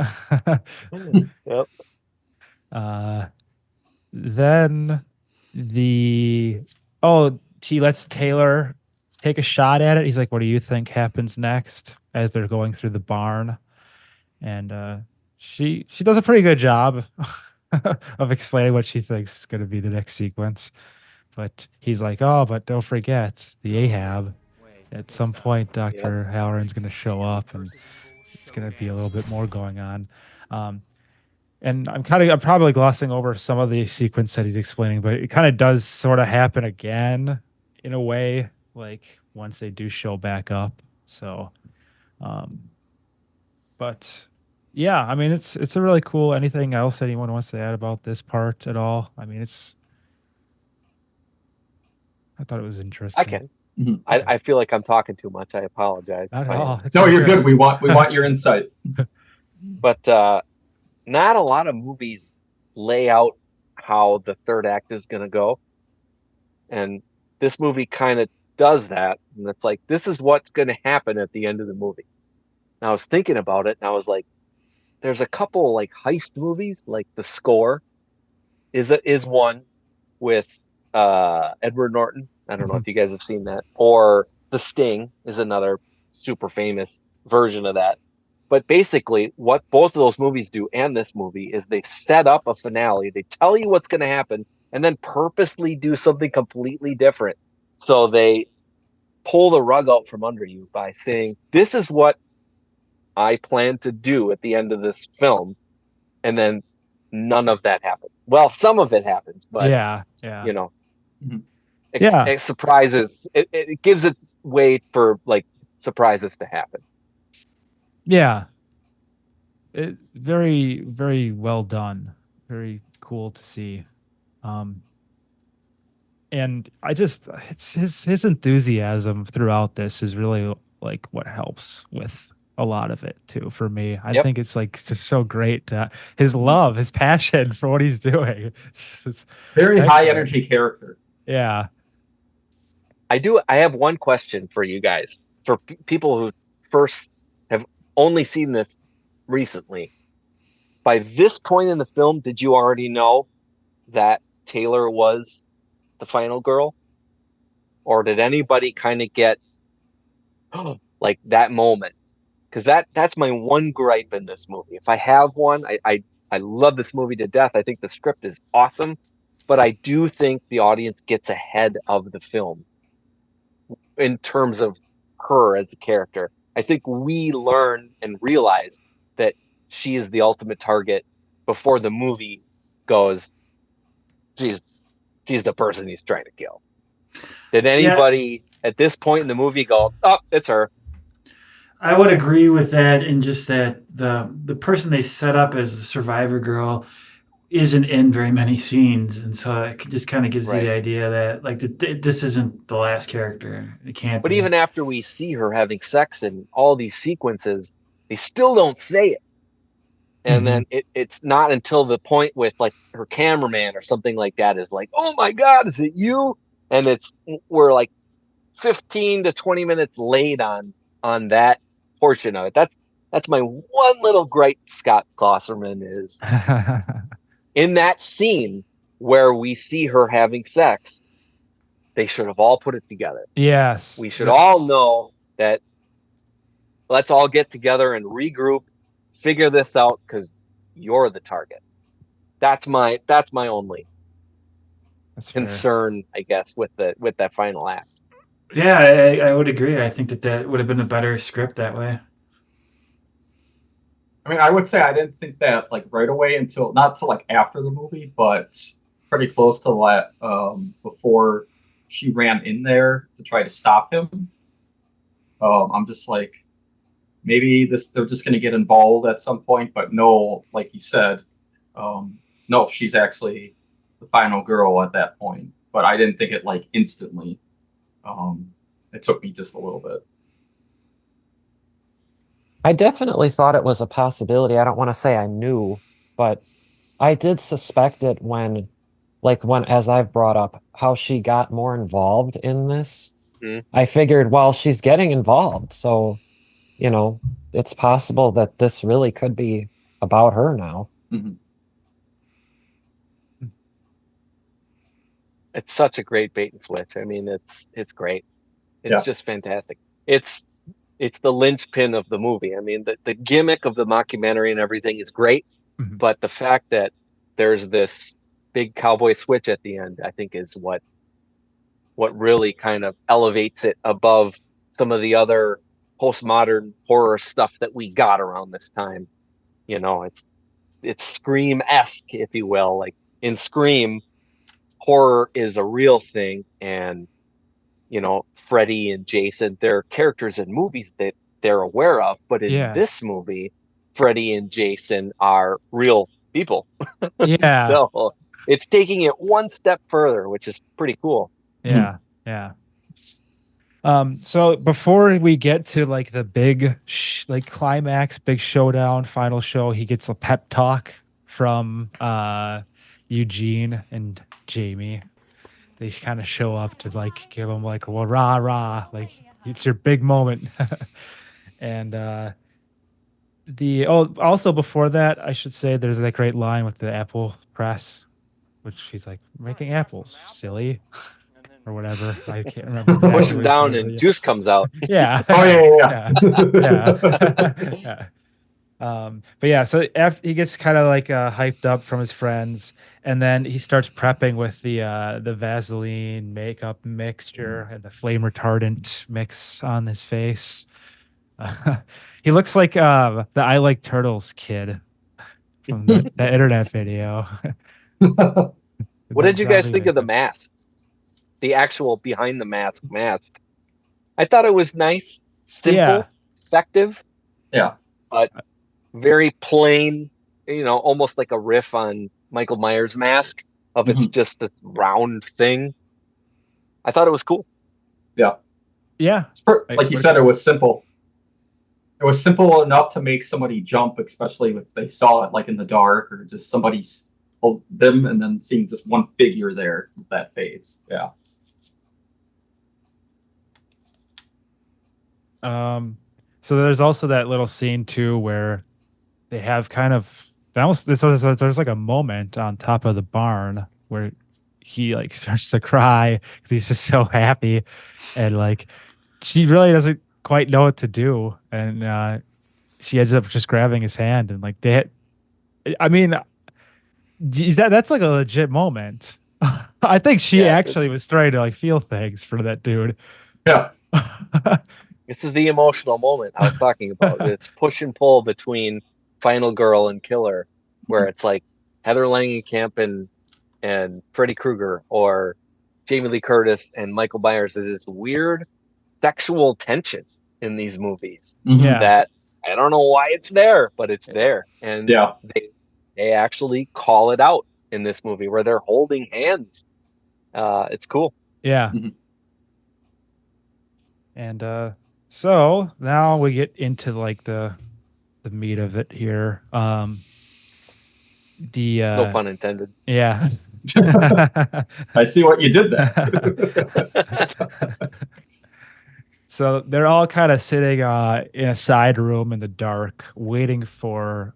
Yep. Then he lets Taylor take a shot at it. He's like, what do you think happens next, as they're going through the barn? And she does a pretty good job of explaining what she thinks is going to be the next sequence. But he's like, oh, but don't forget the Ahab. At some point, Dr. Halloran's going to show up, and it's going to be a little bit more going on. And I'm probably glossing over some of the sequence that he's explaining, but it kind of does sort of happen again in a way, like once they do show back up. So, but yeah, I mean, it's a really cool. Anything else anyone wants to add about this part at all? I mean, I thought it was interesting. I can. I feel like I'm talking too much. I apologize. Not at all. No, you're good. We want your insight. But not a lot of movies lay out how the third act is going to go. And this movie kind of does that. And it's like, this is what's going to happen at the end of the movie. And I was thinking about it, and I was like, there's a couple like heist movies, like The Score is one with Edward Norton. I don't know if you guys have seen that. Or The Sting is another super famous version of that. But basically, what both of those movies do and this movie is they set up a finale. They tell you what's going to happen and then purposely do something completely different. So they pull the rug out from under you by saying, this is what I plan to do at the end of this film. And then none of that happens. Well, some of it happens, but you know, it surprises. It gives it way for like surprises to happen. Yeah. Very, very well done. Very cool to see. And it's his enthusiasm throughout this is really like what helps with a lot of it too for me. I think it's like just so great that his love, his passion for what he's doing. It's very high energy character. Yeah. I have one question for you guys, for people who first have only seen this recently. By this point in the film, did you already know that Taylor was the final girl? Or did anybody kind of get like that moment? Because that's my one gripe in this movie. If I have one, I love this movie to death. I think the script is awesome, but I do think the audience gets ahead of the film in terms of her as a character. I think we learn and realize that she is the ultimate target before the movie goes, she's the person he's trying to kill. Did anybody at this point in the movie go, oh, it's her? I would agree with that, in just that the person they set up as the survivor girl isn't in very many scenes, and so it just kind of gives you the idea that like this isn't the last character. It can't. But be. Even after we see her having sex in all these sequences, they still don't say it. And then it's not until the point with like her cameraman or something like that is like, oh my God, is it you? And we're like 15 to 20 minutes late on that portion of it. That's my one little gripe, Scott Glosserman, is in that scene where we see her having sex, they should have all put it together. Yes. We should all know that let's all get together and regroup, figure this out, because you're the target. That's my only concern, I guess, with that final act. Yeah, I would agree. I think that would have been a better script that way. I mean, I would say I didn't think that like right away until not till like after the movie, but pretty close to that before she ran in there to try to stop him. I'm just like, maybe they're just going to get involved at some point, but no, like you said, no, she's actually the final girl at that point. But I didn't think it like instantly. It took me just a little bit. I definitely thought it was a possibility. I don't want to say I knew, but I did suspect it when, as I've brought up, how she got more involved in this. I figured, well, she's getting involved, so, it's possible that this really could be about her now. Mm-hmm. It's such a great bait and switch. I mean, it's great. It's just fantastic. It's the linchpin of the movie. I mean, the gimmick of the mockumentary and everything is great, but the fact that there's this big cowboy switch at the end, I think, is what really kind of elevates it above some of the other postmodern horror stuff that we got around this time. It's Scream-esque, if you will. Like in Scream, horror is a real thing, and Freddy and Jason, they're characters in movies that they're aware of, but in this movie, Freddy and Jason are real people. Yeah. So it's taking it one step further, which is pretty cool. Yeah. Yeah. So before we get to like the big climax, big showdown, final show, he gets a pep talk from Eugene and Jamie. They kind of show up to like give him like, well, rah rah, like it's your big moment. And also before that, I should say there's that great line with the apple press, which he's like, making apples, silly, or whatever. I can't remember exactly. Push him down and juice comes out. Yeah. Oh yeah. Yeah. But yeah, so after he gets kind of like hyped up from his friends, and then he starts prepping with the Vaseline makeup mixture and the flame retardant mix on his face. He looks like the I Like Turtles kid from the internet video. What did you guys think of the makeup. mask? The actual behind the mask. I thought it was nice, simple, Yeah. effective, Yeah. but very plain, almost like a riff on Michael Myers' mask of it's just this round thing. I thought it was cool. Yeah. Yeah. Like you said, it was simple. It was simple enough to make somebody jump, especially if they saw it like in the dark or just somebody hold them and then seeing just one figure there with that face. Yeah. So there's also that little scene too where they have kind of there's like a moment on top of the barn where he like starts to cry because he's just so happy, and like she really doesn't quite know what to do, and she ends up just grabbing his hand and like I mean, that's like a legit moment. I think she actually was trying to like feel things for that dude. Yeah. This is the emotional moment I was talking about. It's push and pull between Final Girl and Killer, where it's like Heather Langenkamp and Freddy Krueger, or Jamie Lee Curtis and Michael Myers. There's this weird sexual tension in these movies that I don't know why it's there, but it's there. And they actually call it out in this movie where they're holding hands. It's cool. Yeah. And so now we get into like the meat of it here. No pun intended. Yeah. I see what you did there. So they're all kind of sitting in a side room in the dark, waiting for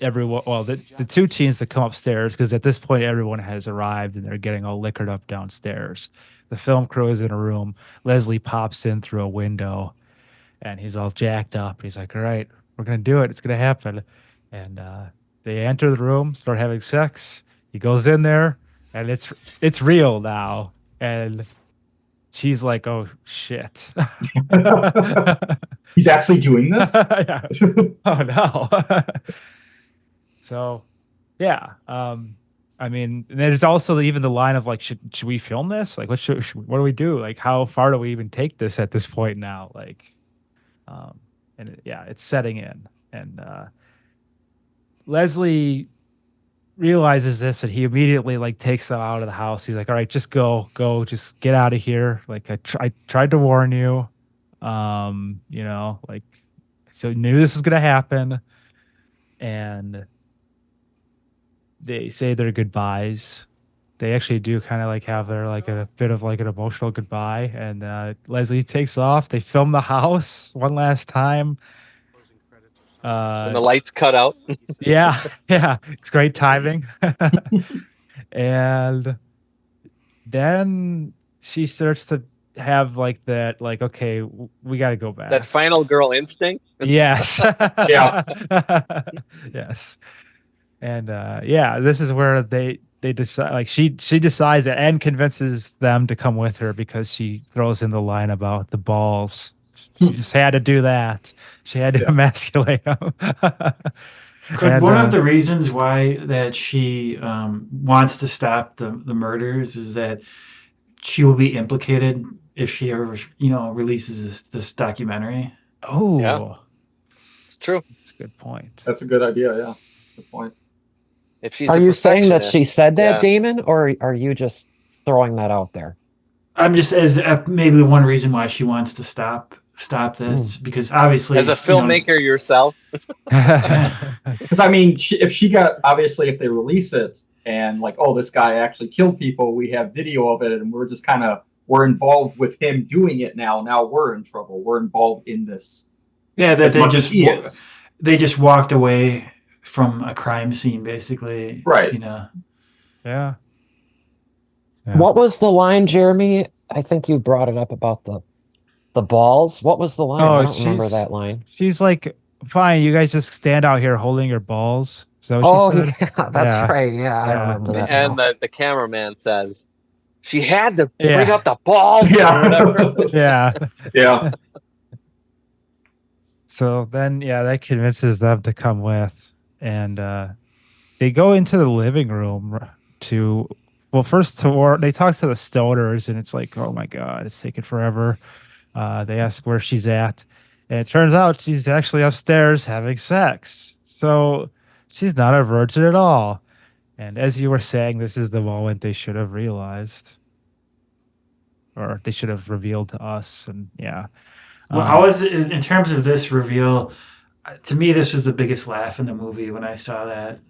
everyone. Well, the two teens to come upstairs, because at this point everyone has arrived and they're getting all liquored up downstairs. The film crew is in a room. Leslie pops in through a window, and he's all jacked up. He's like, "All right, we're gonna do it. It's gonna happen." And they enter the room, start having sex. He goes in there, and it's real now. And she's like, "Oh shit!" He's actually doing this. Oh no. So, yeah. I mean, there's also even the line of like, should we film this? Like, what do we do? Like, how far do we even take this at this point now? Like, it's setting in, and Leslie realizes this, and he immediately like takes them out of the house. He's like, "All right, just go, just get out of here. Like, I tried to warn you, like, so knew this was gonna happen," and they say their goodbyes. They actually do kind of like have their like a bit of like an emotional goodbye, and Leslie takes off. They film the house one last time. And the lights cut out. yeah, it's great timing. And then she starts to have like that, like, okay, we got to go back. That final girl instinct. Yes. Yeah. Yes. And this is where they decide, like she decides that, and convinces them to come with her because she throws in the line about the balls. She just had to do that. She had to emasculate them. Could one of the reasons why that she wants to stop the murders is that she will be implicated if she ever releases this documentary? Oh, yeah. It's true. That's a good point. That's a good idea. Yeah, good point. If she's Are you saying that she said that, Damon, or are you just throwing that out there? I'm just as maybe one reason why she wants to stop this, because obviously as a filmmaker yourself. Because I mean, if they release it and like, oh, this guy actually killed people, we have video of it, and we're involved with him doing it now. Now we're in trouble. We're involved in this. Yeah, that they just walked away from a crime scene, basically. Right. Yeah. What was the line, Jeremy? I think you brought it up about the balls. What was the line? I don't remember that line. She's like, fine, you guys just stand out here holding your balls. Is that what she said? yeah, that's Yeah. right. Yeah, I Yeah. remember that. And now. the cameraman says, she had to Yeah. bring up the balls Yeah. or whatever. Yeah. Yeah. So then, yeah, that convinces them to come with, and they go into the living room to, well, first they talk to the stoners, and it's like, oh my god, it's taking forever. They ask where she's at, and it turns out she's actually upstairs having sex. So she's not a virgin at all. And as you were saying, this is the moment they should have realized, or they should have revealed to us. And yeah. Well, how was it in terms of this reveal? To me, this was the biggest laugh in the movie when I saw that.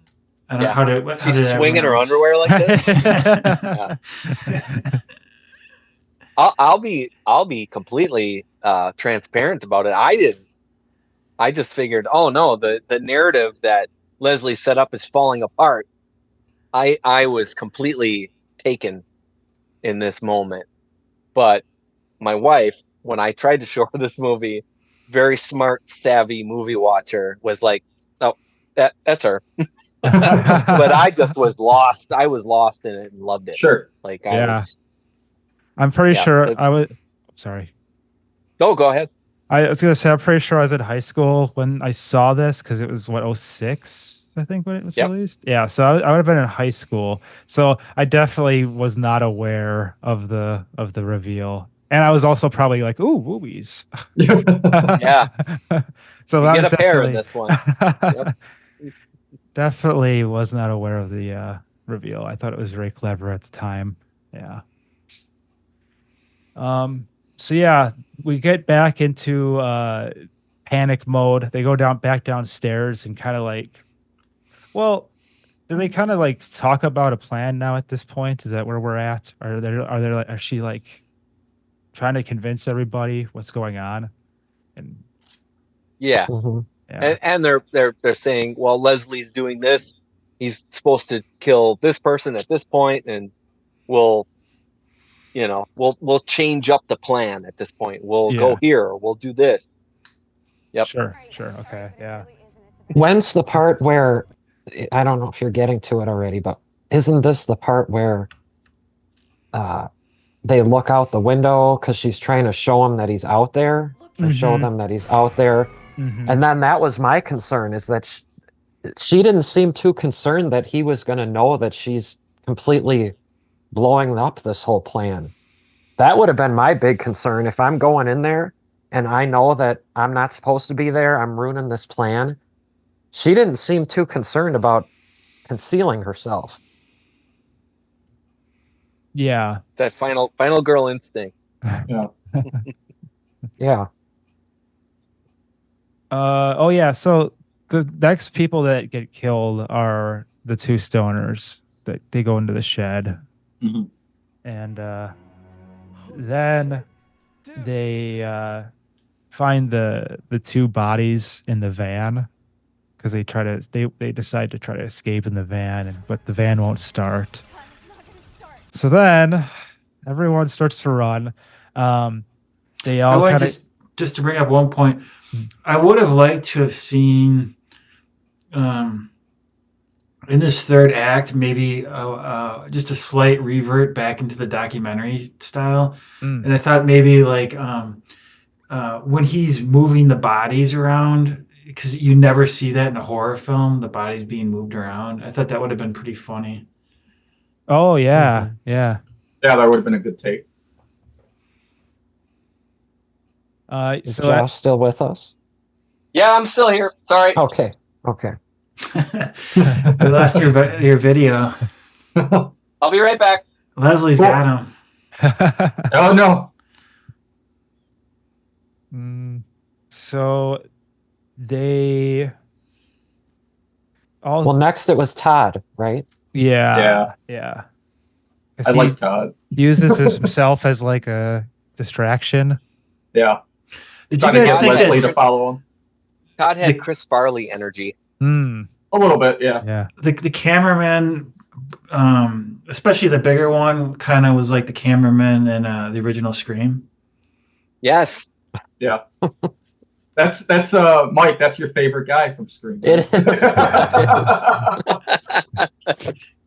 I don't know how did She's swinging her everyone else- underwear like this. I'll be completely transparent about it. I didn't. I just figured, oh no, the narrative that Leslie set up is falling apart. I was completely taken in this moment. But my wife, when I tried to show her this movie, very smart, savvy movie watcher, was like, "Oh, that's her." But I just was lost. I was lost in it and loved it. Sure. Like Yeah. I'm pretty sure it- I was. Sorry. No, go ahead. I was gonna say I'm pretty sure I was in high school when I saw this because it was what 06, I think, when it was Yep. released. Yeah, so I would have been in high school. So I definitely was not aware of the reveal, and I was also probably like, "Ooh, movies." Yeah. So You that get was a pair in definitely this one. Yep. definitely was not aware of the reveal. I thought it was very clever at the time. Yeah. So yeah, we get back into panic mode. They go back downstairs and kind of like, well, do they kind of like talk about a plan now at this point? Is that where we're at? Are she like trying to convince everybody what's going on? And Yeah. Mhm. yeah, And they're saying, well, Leslie's doing this. He's supposed to kill this person at this point, and we'll change up the plan at this point. We'll Yeah. go here. We'll do this. Yep. Sure, okay, yeah. When's the part where I don't know if you're getting to it already, but isn't this the part where they look out the window because she's trying to show him that he's out there, or show Mhm. them that he's out there? Mhm. And then that was my concern, is that she didn't seem too concerned that he was going to know that she's completely blowing up this whole plan. That would have been my big concern. If I'm going in there and I know that I'm not supposed to be there, I'm ruining this plan. She didn't seem too concerned about concealing herself. Yeah. That final girl instinct. Yeah. Yeah. Oh yeah, so the next people that get killed are the two stoners that they go into the shed. Mhm. And then they find the two bodies in the van because they decide to try to escape in the van, but the van won't start. So then everyone starts to run. They all I kind would of just to bring up one point. I would have liked to have seen in this third act maybe just a slight revert back into the documentary style. And I thought maybe like when he's moving the bodies around, because you never see that in a horror film, the bodies being moved around. I thought that would have been pretty funny. Oh yeah, yeah. Yeah, that would have been a good take. Is So Josh still with us? Yeah, I'm still here. Sorry. Okay. Okay. We lost your video. I'll be right back. Leslie's got him. Oh no. So they all Well, next it was Todd, right? yeah. 'Cause I he like Todd. uses himself as like a distraction. Yeah. Did you Trying to guys get think Leslie that to follow him. Todd had Chris Farley energy. Hmm. A little bit, yeah. Yeah. the cameraman, especially the bigger one, kind of was like the cameraman in the original Scream? Yes. Yeah. That's Mike. That's your favorite guy from Scream. It is.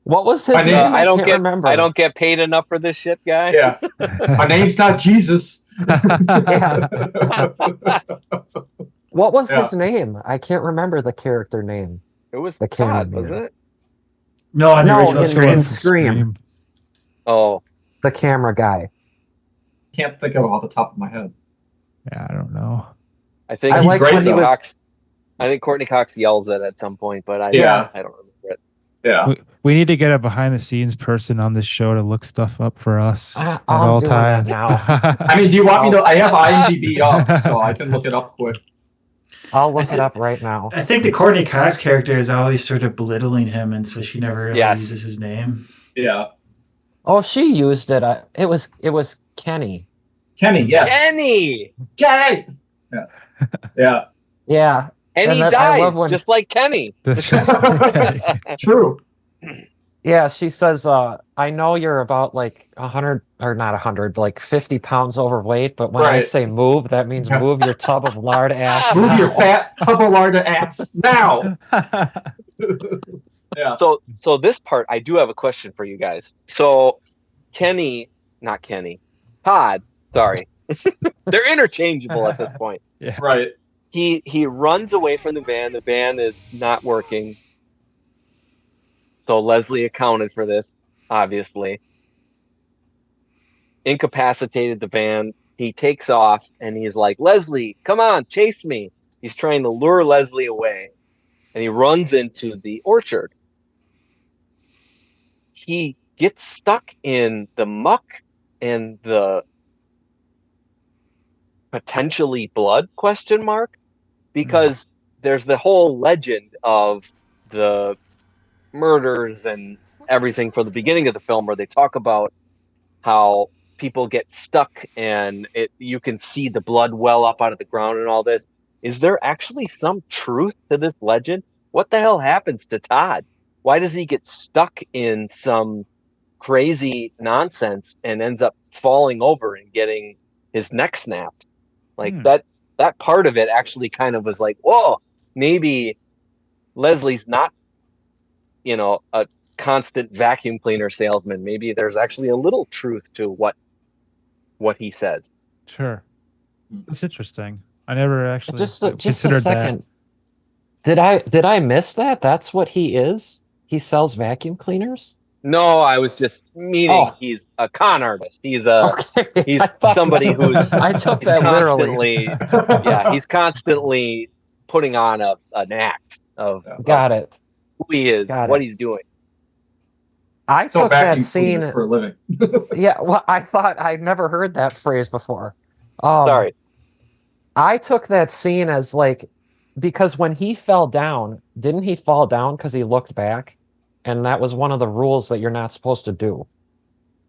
What was his My name- name? I don't can't get remember. I don't get paid enough for this shit, guy. Yeah, my name's not Jesus. Yeah. What was Yeah. his name? I can't remember the character name. It was The Todd, cameraman. wasn't it? No, in the No, original in Scream. Scream. Oh, The camera guy. Can't think of it off the top of my head. Yeah, I don't know. I think I He's like great, when he though. was. I think Courtney Cox yells it at some point, but I Yeah. don't remember it. Yeah, We need to get a behind the scenes person on this show to look stuff up for us at I'm all doing that times. now. I mean, do you want me to? I have IMDb up, so I can look it up quick. I'll look it up right now. I think the Courtney Cox character is always sort of belittling him, and so she never really Yes. uses his name. Yeah, Oh, she used it. It was Kenny. Kenny. Yes, Kenny! Kenny. Yeah, yeah. Yeah. And he then I love dies, when- just like Kenny. That's just okay. True. Yeah, she says, I know you're about like 100, or not 100, like 50 pounds overweight, but when I Right. say move, that means Yeah. move your tub of lard ass. Move your now." fat tubular ass now. Yeah. So this part, I do have a question for you guys. So Todd, sorry. They're interchangeable at this point. Right. He runs away from the van. The van is not working. So Leslie accounted for this, obviously. Incapacitated the van. He takes off and he's like, Leslie, come on, chase me. He's trying to lure Leslie away. And he runs into the orchard. He gets stuck in the muck and the potentially blood ? Because there's the whole legend of the murders and everything from the beginning of the film where they talk about how people get stuck and you can see the blood well up out of the ground and all this. Is there actually some truth to this legend? What the hell happens to Todd? Why does he get stuck in some crazy nonsense and ends up falling over and getting his neck snapped? Like that part of it actually kind of was like, whoa, maybe Leslie's not, a constant vacuum cleaner salesman. Maybe there's actually a little truth to what he says. Sure. That's interesting. I never actually Just a considered second. Did I miss that? That's what he is? He sells vacuum cleaners? No, I was just meaning he's a con artist. He's he's somebody who's I took he's that literally. constantly he's constantly putting on an act of Got it. who he is, Got what it. he's doing. I So took that vacuum scene. cleaners for a living. Yeah, well, I thought I'd never heard that phrase before. Sorry. I took that scene as like, because when he fell down, didn't he fall down because he looked back? And that was one of the rules that you're not supposed to do.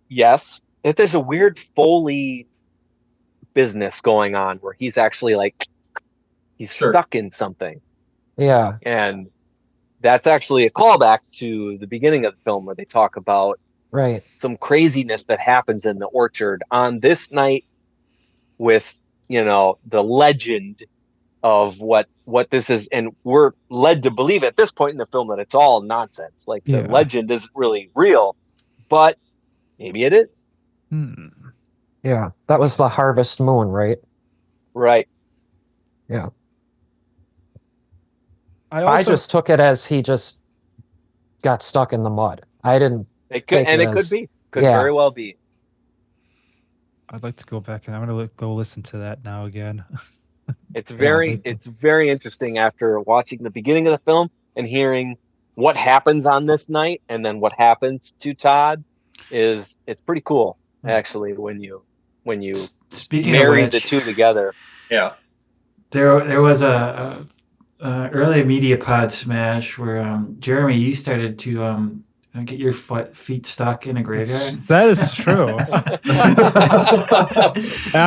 Yes. If there's a weird Foley business going on where he's actually like he's Sure. stuck in something. Yeah. And that's actually a callback to the beginning of the film where they talk about Right. some craziness that happens in the orchard on this night with, the legend of what this is. And we're led to believe at this point in the film that it's all nonsense. Like the Yeah. legend isn't really real, but maybe it is. Yeah. That was the harvest moon, right? Right. Yeah. I I just took it as he just got stuck in the mud. I didn't. It could, Take and it it could as- be. Could yeah. very well be. I'd like to go back and I'm gonna go listen to that now again. It's very thank you. it's very interesting after watching the beginning of the film and hearing what happens on this night and then what happens to Todd it's pretty cool actually when you Speaking marry of the which, two together. Yeah. there was a early media pod smash where Jeremy, you started to get your feet stuck in a graveyard. That is true. I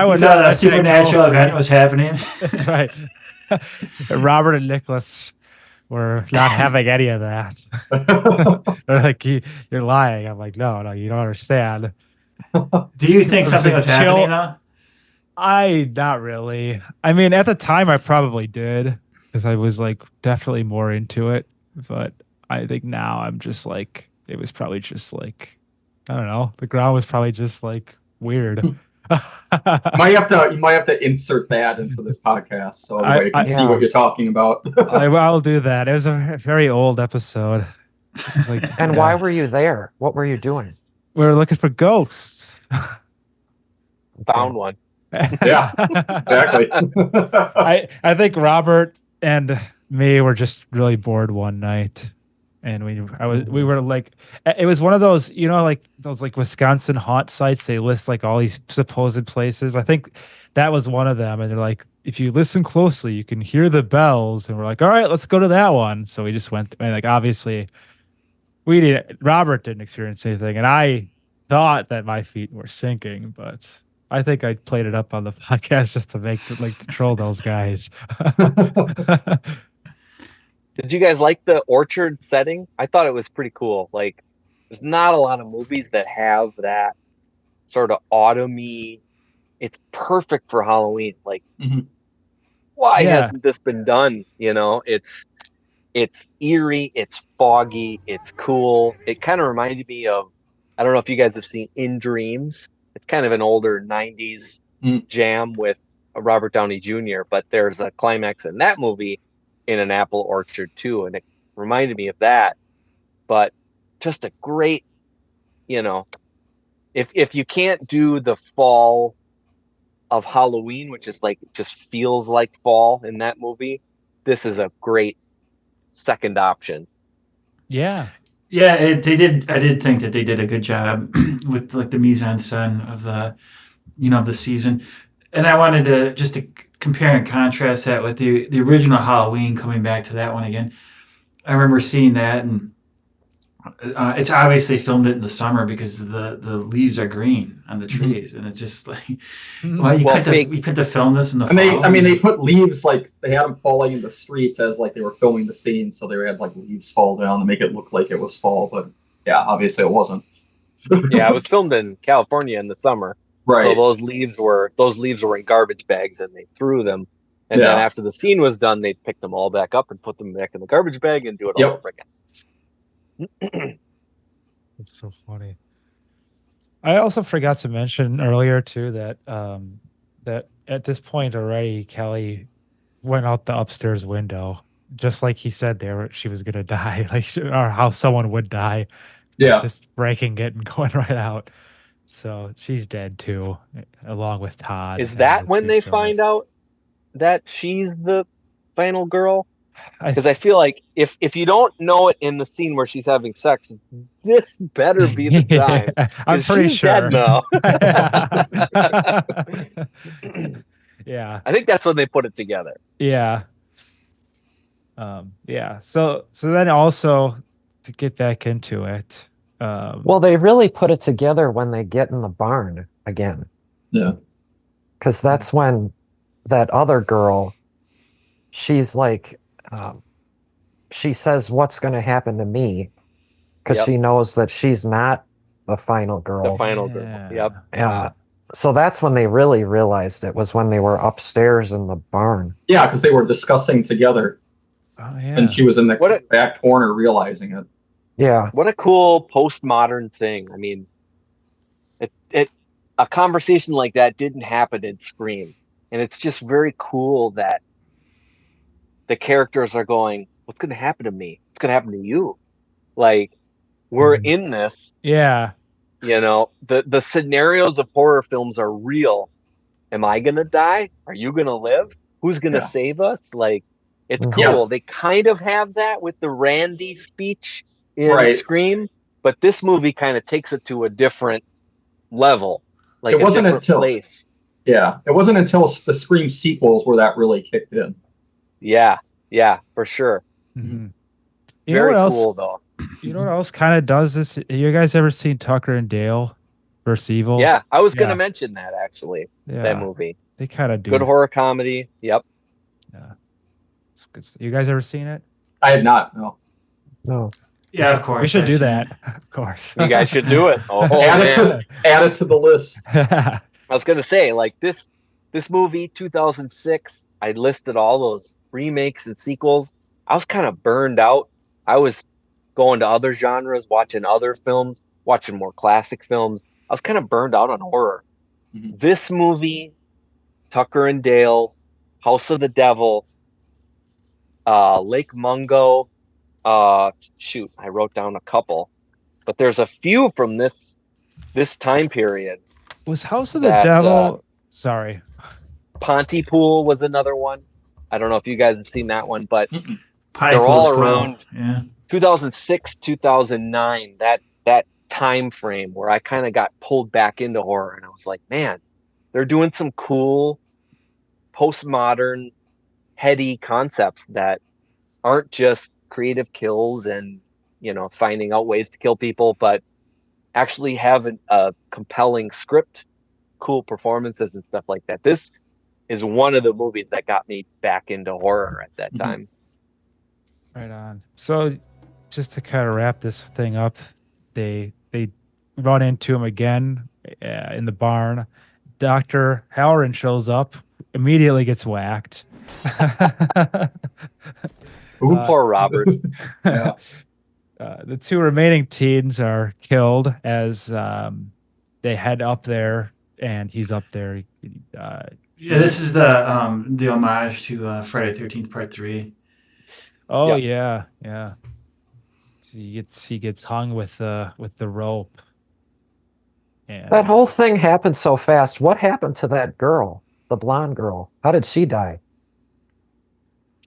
You would thought not a supernatural event was happening. That's right. Robert and Nicholas were not having any of that. They're like, you're lying. I'm like, no, you don't understand. Do you think something was Chill. happening though? Not really. I mean, at the time, I probably did because I was like definitely more into it. But I think now I'm just like, it was probably just like, I don't know. The ground was probably just like weird. You might have to insert that into this podcast so everybody can see what you're talking about. I'll do that. It was a very old episode. It was like, And why were you there? What were you doing? we were looking for ghosts. Found one. Yeah, exactly. I think Robert and me were just really bored one night, and we were like, it was one of those, you know, like those like Wisconsin haunt sites. They list like all these supposed places. I think that was one of them, and they're like, if you listen closely, you can hear the bells. And we're like, all right, let's go to that one. So we just went, and like obviously, Robert didn't experience anything, and I thought that my feet were sinking, but I think I played it up on the podcast just to to troll those guys. Did you guys like the orchard setting? I thought it was pretty cool. Like, there's not a lot of movies that have that sort of autumny. It's perfect for Halloween. Like, why hasn't this been done? You know, it's eerie, it's foggy, it's cool. It kind of reminded me of, I don't know if you guys have seen In Dreams. It's kind of an older 90s jam with Robert Downey Jr., but there's a climax in that movie in an apple orchard too, and it reminded me of that. But just a great, you know, if you can't do the fall of Halloween, which is like, just feels like fall in that movie, this is a great second option. Yeah. Yeah, they did. I did think that they did a good job with like the mise en scène of the, the season, and I wanted to just to compare and contrast that with the original Halloween. Coming back to that one again, I remember seeing that, and it's obviously filmed it in the summer because the leaves are green on the trees, and it's just like, well, you could have filmed this in the fall. They put leaves, like they had them falling in the streets as like they were filming the scene, so they had like leaves fall down to make it look like it was fall, but yeah, obviously it wasn't. Yeah, it was filmed in California in the summer, right? So those leaves were in garbage bags, and they threw them, and then after the scene was done, they picked them all back up and put them back in the garbage bag and do it all over again. It's so funny. I also forgot to mention earlier too that that at this point already Kelly went out the upstairs window, just like he said there she was gonna die, like, or how someone would die. Yeah, just breaking it and going right out. So she's dead too, along with Todd. Is that when they find out that she's the final girl? Because I feel like if you don't know it in the scene where she's having sex, this better be the time. I'm pretty sure. Dead now. Yeah. I think that's when they put it together. Yeah. Yeah. So then also to get back into it. Well, they really put it together when they get in the barn again. Yeah. Because that's when that other girl, she's like, she says, what's going to happen to me? Because she knows that she's not the final girl. The final girl. Yep. Yeah. So that's when they really realized it, was when they were upstairs in the barn. Yeah, because they were discussing together. Oh, yeah. And she was in the back corner realizing it. Yeah. What a cool postmodern thing. I mean, a conversation like that didn't happen in Scream. And it's just very cool that the characters are going, what's going to happen to me? What's going to happen to you? Like, we're in this. Yeah. You know, the scenarios of horror films are real. Am I going to die? Are you going to live? Who's going to save us? Like, it's cool. Yeah. They kind of have that with the Randy speech in Scream, but this movie kind of takes it to a different level. Like, it wasn't until place. Yeah, it wasn't until the Scream sequels where that really kicked in. Yeah, for sure. Mm-hmm. Very cool, though. You know what else kind of does this? You guys ever seen Tucker and Dale vs. Evil? Yeah, I was going to mention that, actually. Yeah. That movie. They kind of do. Good horror comedy. Yep. Yeah. It's good. You guys ever seen it? I had not, no. No. Yeah, of course. We should do that. Of course. You guys should do it. Add it to the list. I was going to say, like, this this movie, 2006, I listed all those remakes and sequels. I was kind of burned out. I was going to other genres, watching other films, watching more classic films. I was kind of burned out on horror. Mhm. This movie, Tucker and Dale, House of the Devil, Lake Mungo. Shoot, I wrote down a couple, but there's a few from this time period. Was House of the That, Devil? Sorry. Pontypool was another one. I don't know if you guys have seen that one, but Pineapple they're all is cool. around Yeah. 2006, 2009. That time frame where I kind of got pulled back into horror, and I was like, man, they're doing some cool postmodern heady concepts that aren't just creative kills and finding out ways to kill people, but actually have a compelling script, cool performances and stuff like that. This is one of the movies that got me back into horror at that time. Right on. So just to kind of wrap this thing up, they run into him again in the barn. Dr. Halloran shows up, immediately gets whacked. Oops. Poor Robert. Yeah. The two remaining teens are killed as they head up there, and he's up there. Yeah, this is the homage to Friday 13th Part 3. Oh Yeah. yeah. So he gets hung with the rope. And That whole thing happened so fast. What happened to that girl, the blonde girl? How did she die?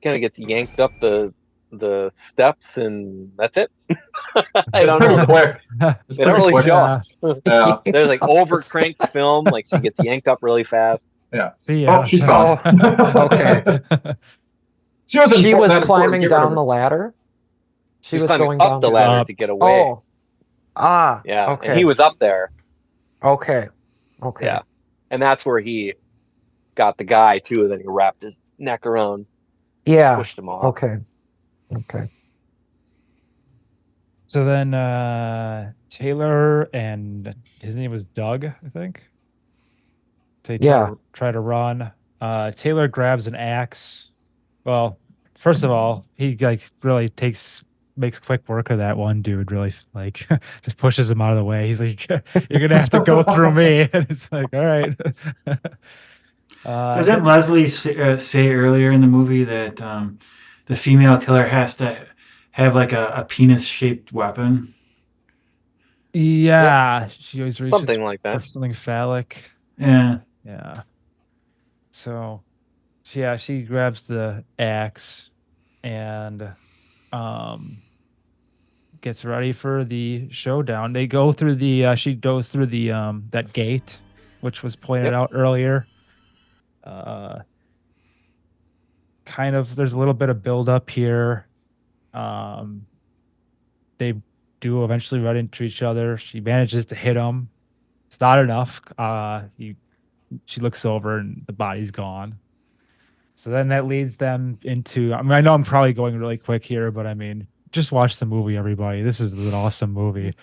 Kind of gets yanked up the steps, and that's it. I It's don't pretty know. quick. It's They don't pretty really quick. show Yeah. us. Yeah. There's like overcranked film, like she gets yanked up really fast. Yeah. See ya. Oh, she's gone. Okay. She was, She was that important. climbing Get rid of down her. the ladder. She She's was climbing going up down the ladder Up. to get away. Oh. Ah. Yeah. Okay. And he was up there. Okay. Okay. Yeah. And that's where he got the guy too, and then he wrapped his neck around, Yeah. pushed him off. Okay. Okay. So then Taylor and his name was Doug, I think. They try to run. Taylor grabs an axe. Well, first of all, he really makes quick work of that one dude. Really just pushes him out of the way. He's like, "You're gonna have to go through me." And it's like, all right. Doesn't Leslie say earlier in the movie that the female killer has to have like a penis-shaped weapon? Yeah, she always reaches Something like for that. something phallic. Yeah. Yeah. So, she grabs the axe and gets ready for the showdown. They go through she goes through the that gate, which was pointed out earlier. Kind of there's a little bit of build up here. They do eventually run into each other. She manages to hit him. It's not enough. She looks over and the body's gone. So then that leads them into, I mean, I know I'm probably going really quick here, but I mean, just watch the movie, everybody. This is an awesome movie.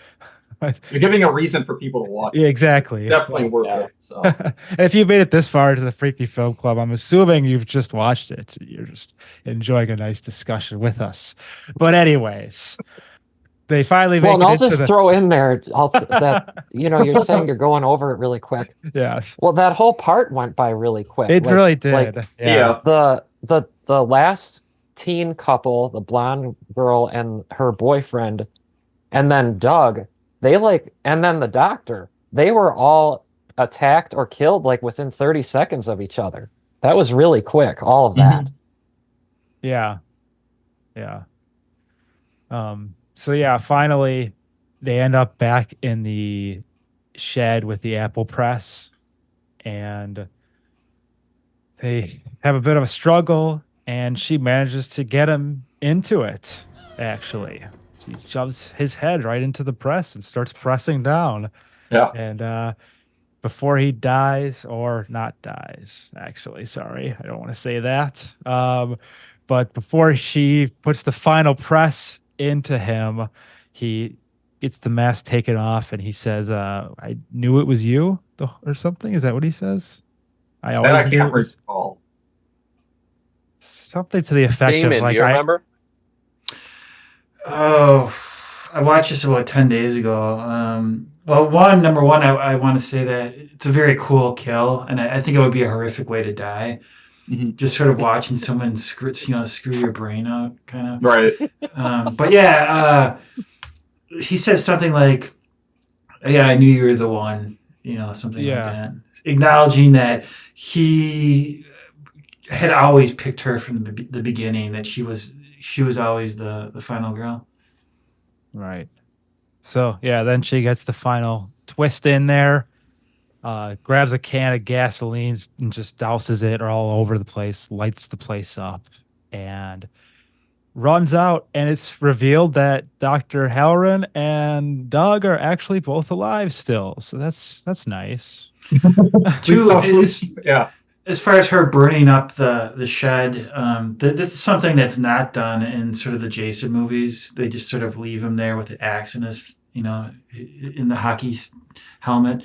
You're giving a reason for people to watch. Yeah, exactly. It's definitely worth Yeah. it. So And if you've made it this far to the Freaky Film Club, I'm assuming you've just watched it. You're just enjoying a nice discussion with us. But anyways, they finally make Well, and it I'll into just throw in there that you're saying you're going over it really quick. Yes, Well, that whole part went by really quick. it really did. Like, yeah. the last teen couple, the blonde girl and her boyfriend, and then Doug, and then the doctor, they were all attacked or killed like within 30 seconds of each other. That was really quick, all of that. Yeah. So yeah, finally they end up back in the shed with the apple press, and they have a bit of a struggle, and she manages to get him into it. Actually, she shoves his head right into the press and starts pressing down. Yeah. And before he dies, or not dies, actually, sorry, I don't want to say that. But before she puts the final press into him, he gets the mask taken off, and he says, "I knew it was you," or something. Is that what he says? I That always I knew can't it was recall. something to the effect Damon, of do like you remember? Oh, I watched this about 10 days ago. Well, number one, I want to say that it's a very cool kill, and I think it would be a horrific way to die. Mhm. Just sort of watching someone screw your brain out, kind of. Right. But yeah, he says something like, "Yeah, I knew you were the one," something like Yeah. that, acknowledging that he had always picked her from the beginning. That she was always the final girl. Right. So yeah, then she gets the final twist in there, grabs a can of gasoline and just douses it all over the place, lights the place up, and runs out. And it's revealed that Dr. Halloran and Doug are actually both alive still. So that's nice. Yeah. As far as her burning up the shed, this is something that's not done in sort of the Jason movies. They just sort of leave him there with the axe in his, in the hockey helmet.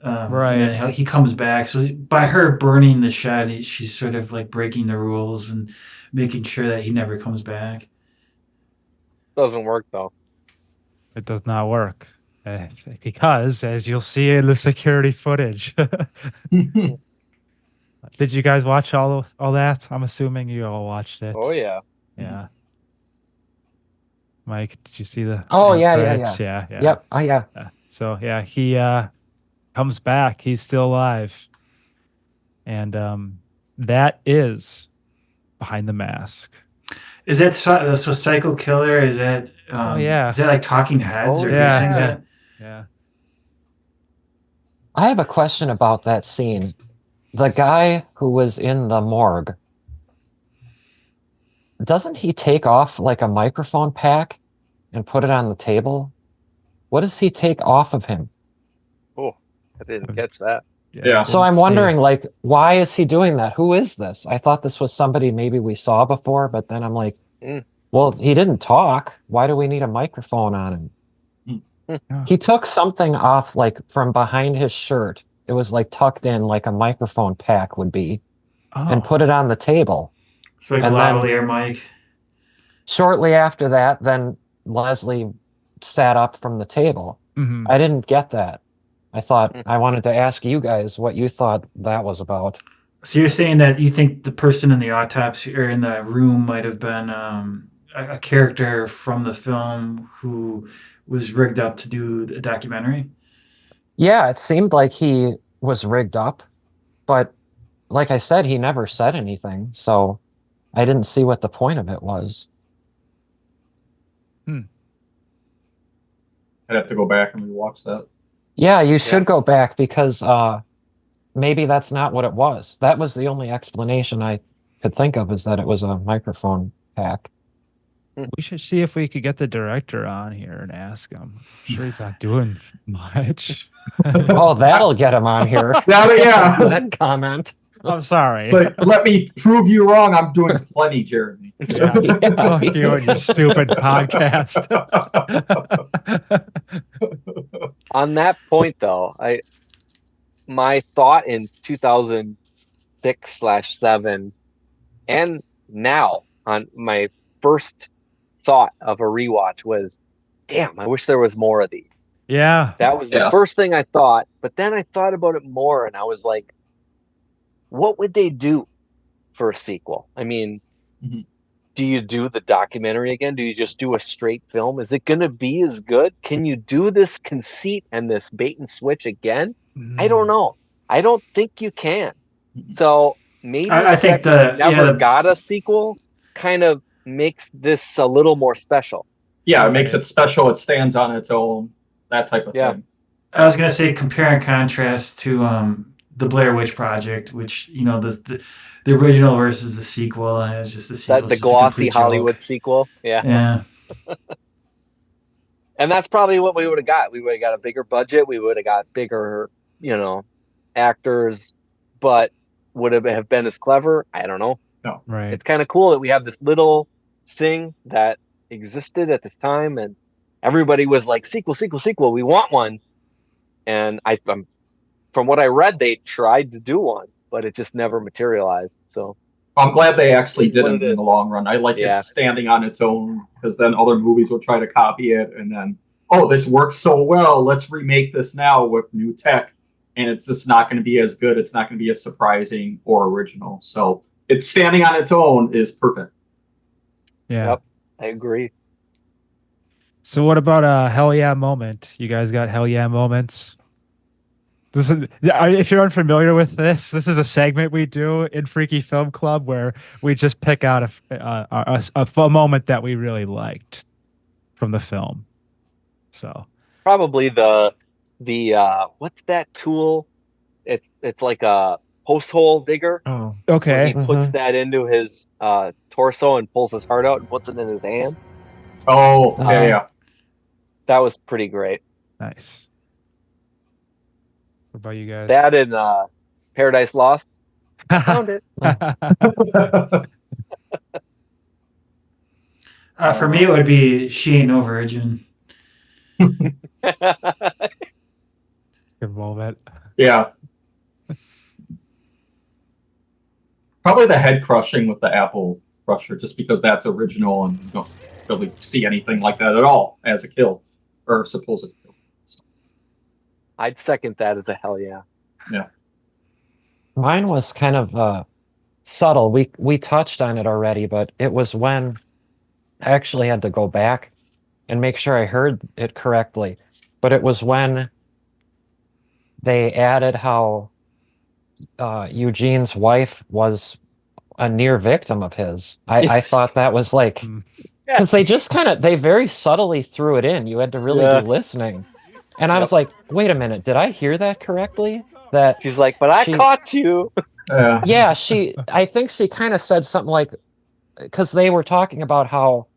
Right. And then he comes back. So by her burning the shed, she's sort of like breaking the rules and making sure that he never comes back. Doesn't work though. It does not work. Because, as you'll see in the security footage, did you guys watch all that? I'm assuming you all watched it. Oh yeah. Yeah. Mike, did you see the Oh, end yeah. credits? Yeah. Yep. Oh, yeah. So yeah, he comes back. He's still alive. And that is Behind the Mask. Is that so Psycho Killer? Is that yeah. Is that like Talking Heads Oh, or yeah. who sings that? Yeah. I have a question about that scene. The guy who was in the morgue, doesn't he take off like a microphone pack and put it on the table? What does he take off of him? Oh, I didn't catch that. Yeah. So I'm wondering, like, why is he doing that? Who is this? I thought this was somebody maybe we saw before, but then I'm like, well, he didn't talk. Why do we need a microphone on him? He took something off, like, from behind his shirt. It was, like, tucked in like a microphone pack would be, and put it on the table. It's like a And then- lavalier mic. Shortly after that, then Leslie sat up from the table. Mhm. I didn't get that. I thought I wanted to ask you guys what you thought that was about. So you're saying that you think the person in the autopsy or in the room might have been a character from the film who was rigged up to do a documentary? Yeah, it seemed like he was rigged up, but like I said, he never said anything, so I didn't see what the point of it was. I'd have to go back and rewatch that. Yeah, you should go back because maybe that's not what it was. That was the only explanation I could think of, is that it was a microphone pack. We should see if we could get the director on here and ask him. I'm sure he's not doing much. Oh, that'll get him on here. Yeah. That comment. I'm sorry. So let me prove you wrong. I'm doing plenty, Jeremy. Yeah. Fuck you and your stupid podcast. On that point, though, my thought in 2006/7, and now on my first thought of a rewatch was, damn, I wish there was more of these. Yeah. That was the first thing I thought, but then I thought about it more, and I was like, what would they do for a sequel? I mean, do you do the documentary again? Do you just do a straight film? Is it going to be as good? Can you do this conceit and this bait and switch again? I don't know. I don't think you can. So maybe I think the got a sequel kind of makes this a little more special. Yeah, it makes it special. It stands on its own. That type of thing. I was gonna say compare and contrast to the Blair Witch Project, which the original versus the sequel, and it's just the sequel. The glossy Hollywood sequel. Yeah. And that's probably what we would have got. We would have got a bigger budget. We would have got bigger, actors, but would it have been as clever? I don't know. No. Right. It's kind of cool that we have this little thing that existed at this time, and everybody was like, sequel, we want one. And I'm from what I read, they tried to do one, but it just never materialized. So I'm glad they actually It's what didn't it in the is. long run. I like Yeah. it standing on its own, because then other movies will try to copy it, and then, oh, this works so well, let's remake this now with new tech, and it's just not going to be as good. It's not going to be as surprising or original. So it's standing on its own is perfect. Yeah. Yep, I agree. So what about a hell yeah moment? You guys got hell yeah moments? This is, if you're unfamiliar with this is a segment we do in Freaky Film Club where we just pick out a moment that we really liked from the film. So Probably the what's that tool? It's like a post hole digger Oh, where he okay, puts Mhm. that into his torso and pulls his heart out and puts it in his hand. Oh, yeah, Uh, yeah. That was pretty great. nice. What about you guys? That and Paradise Lost. Found it. For me, it would be She Ain't No Virgin. It's a good moment. Yeah. Probably the head crushing with the apple crusher, just because that's original and you don't really see anything like that at all as a kill, or supposed kill. So, I'd second that as a hell yeah. yeah. Mine was kind of subtle. We touched on it already, but it was when I actually had to go back and make sure I heard it correctly. But it was when they added how Eugene's wife was a near victim of his. I thought that was like, Mm. because they just they very subtly threw it in. You had to really Yeah. be listening. And I Yep. was like, wait a minute, did I hear that correctly? That She's like, but I she- caught you. yeah, I think she kind of said something like, because they were talking about how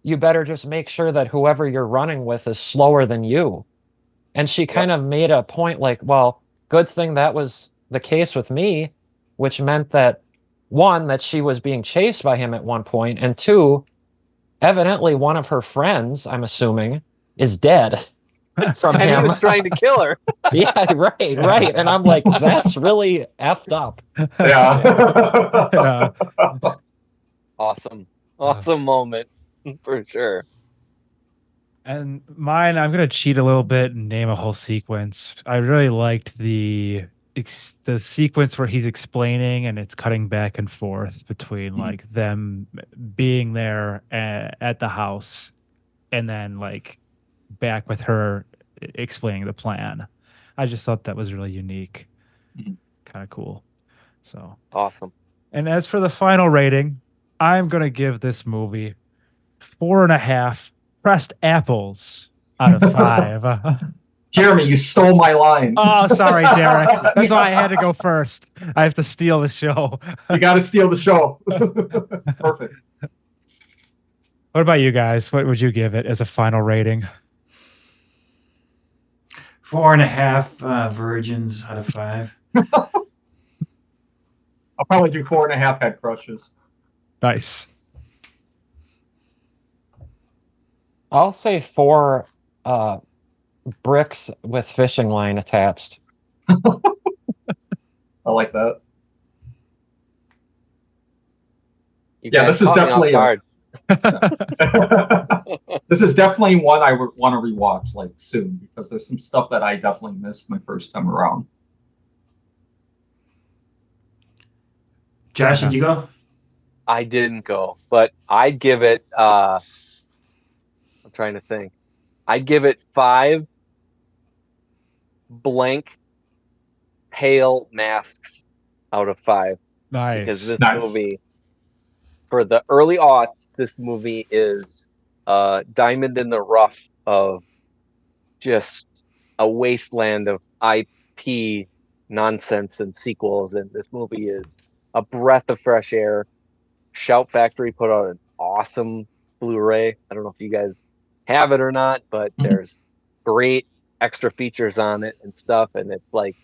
you better just make sure that whoever you're running with is slower than you. And she kind of made a point like, well, good thing that was the case with me, which meant that one, that she was being chased by him at one point, and two, evidently one of her friends, I'm assuming, is dead from And he him. was trying to kill her. Yeah, right. And I'm like, that's really effed up. Yeah. Awesome moment for sure. And mine, I'm gonna cheat a little bit and name a whole sequence. I really liked the sequence where he's explaining and it's cutting back and forth between like them being there at the house and then like back with her explaining the plan. I just thought that was really unique, kind of cool. So Awesome. And as for the final rating, I'm gonna give this movie 4.5 pressed apples out of 5. Jeremy, you stole my line. Oh, sorry, Derek. That's why I had to go first. I have to steal the show. You got to steal the show. Perfect. What about you guys? What would you give it as a final rating? 4.5 virgins out of 5. I'll probably do 4.5 head crushes. Nice. I'll say 4 bricks with fishing line attached. I like that. You Yeah, guys this is caught me off definitely guard. this is definitely one I would want to rewatch like soon, because there's some stuff that I definitely missed my first time around. Josh, did you go? I didn't go, but I'd give it I'm trying to think. I'd give it 5 blank pale masks out of 5. Because Nice. this movie, for the early aughts, this movie is diamond in the rough of just a wasteland of IP nonsense and sequels, and this movie is a breath of fresh air. Shout Factory put out an awesome Blu-ray. I don't know if you guys have it or not, but there's great extra features on it and stuff, and it's like,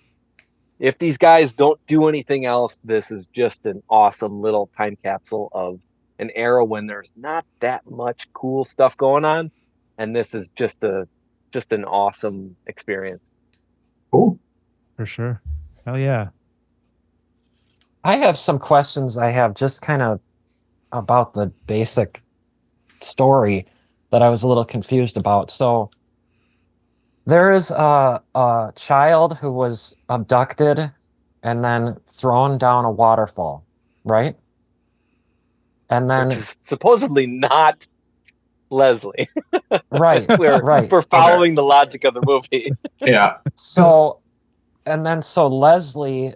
if these guys don't do anything else, this is just an awesome little time capsule of an era when there's not that much cool stuff going on, and this is just an awesome experience. Cool. For sure. Hell yeah. I have some questions I have just kind of about the basic story that I was a little confused about. So there is a child who was abducted and then thrown down a waterfall, right? And Which then, is supposedly not Leslie. right, we're right. we're following the logic of the movie. Yeah. So, and then so Leslie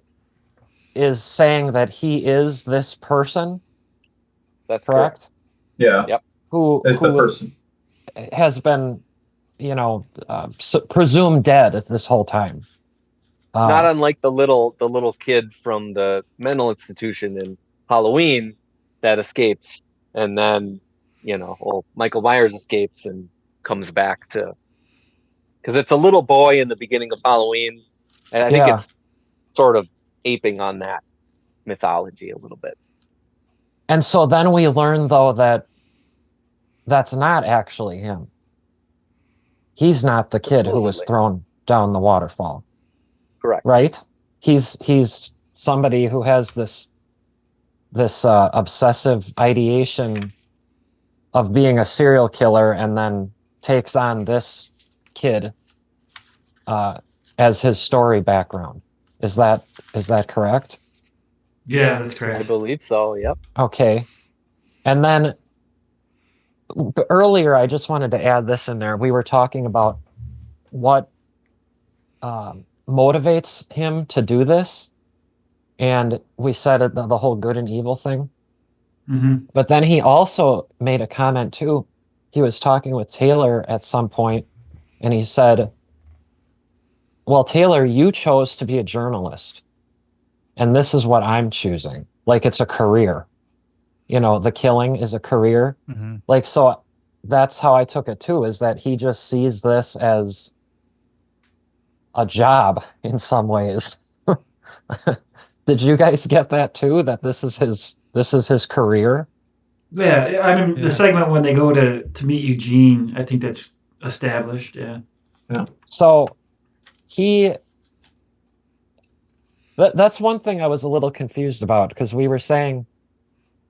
is saying that he is this person, That's correct. correct? Yeah. Yep. As the Who person. has been, presumed dead this whole time. Not unlike the little kid from the mental institution in Halloween that escapes, and then Michael Myers escapes and comes back to, because it's a little boy in the beginning of Halloween, and I think Yeah. it's sort of aping on that mythology a little bit. And so then we learn, though, that that's not actually him. He's not the kid who was Supposedly. thrown down the waterfall, Correct. right? He's somebody who has this obsessive ideation of being a serial killer, and then takes on this kid as his story background. Is that correct? Yeah, that's I correct. believe so. Yep. Okay. And then earlier, I just wanted to add this in there. We were talking about what motivates him to do this. And we said the whole good and evil thing. Mm-hmm. But then he also made a comment too. He was talking with Taylor at some point, and he said, well, Taylor, you chose to be a journalist, and this is what I'm choosing. Like, it's a career. The killing is a career. Mm-hmm. Like, so that's how I took it too, is that he just sees this as a job in some ways. Did you guys get that too? That this is his career? Yeah, I mean, Yeah. the segment when they go to meet Eugene, I think that's established. Yeah. So that's one thing I was a little confused about, because we were saying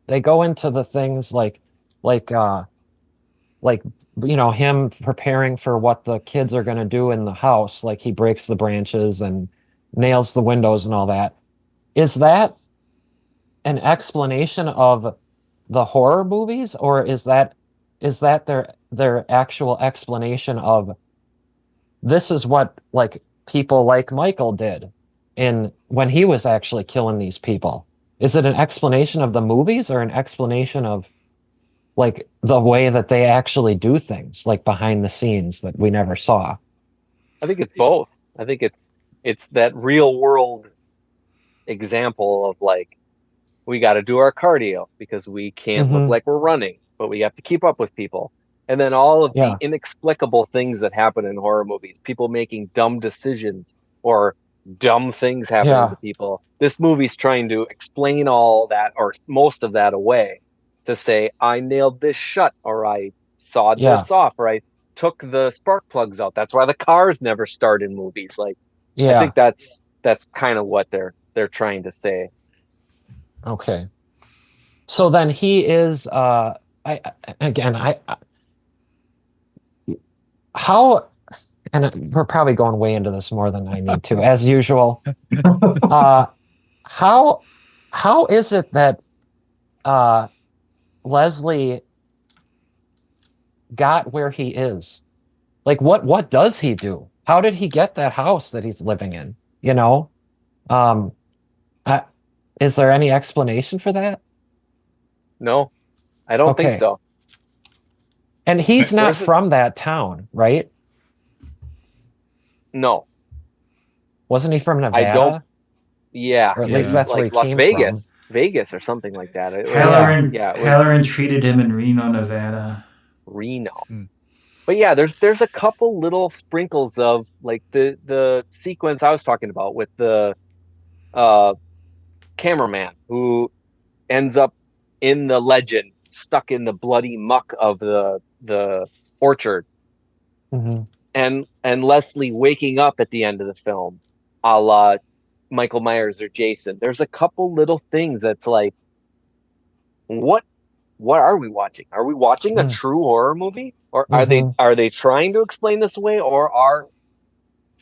they go into the things like him preparing for what the kids are going to do in the house, like he breaks the branches and nails the windows and all that. Is that an explanation of the horror movies, or is that their actual explanation of this is what like people like Michael did when he was actually killing these people? Is it an explanation of the movies, or an explanation of like the way that they actually do things, like behind the scenes that we never saw? I think it's both. I think it's that real world example of like, we got to do our cardio because we can't look Mhm. like we're running, but we have to keep up with people. And then all of Yeah. the inexplicable things that happen in horror movies, people making dumb decisions or dumb things happening Yeah. to people. This movie's trying to explain all that, or most of that, away, to say, I nailed this shut, or I sawed Yeah. this off, or I took the spark plugs out. That's why the cars never start in movies. Like, I Yeah. think that's kind of what they're trying to say. Okay. So then he is how, and we're probably going way into this more than I need to, as usual. How is it that Leslie got where he is? Like, what does he do? How did he get that house that he's living in? Is there any explanation for that? No, I don't think Okay. so. And he's not There's a- from that town, right? No, Wasn't he from Nevada? I don't. Yeah, Or at least Yeah. that's where like he Las came Vegas or something like that. Halloran, Yeah, it was Halloran treated him in Reno, Nevada. Reno. Hmm. But yeah, there's a couple little sprinkles of like the sequence I was talking about with the cameraman who ends up in the legend, stuck in the bloody muck of the orchard, from. and Leslie waking up at the end of the film, a la Michael Myers or Jason. There's a couple little things that's like, what are we watching? Are we watching a true horror movie? Or are they trying to explain this away, or are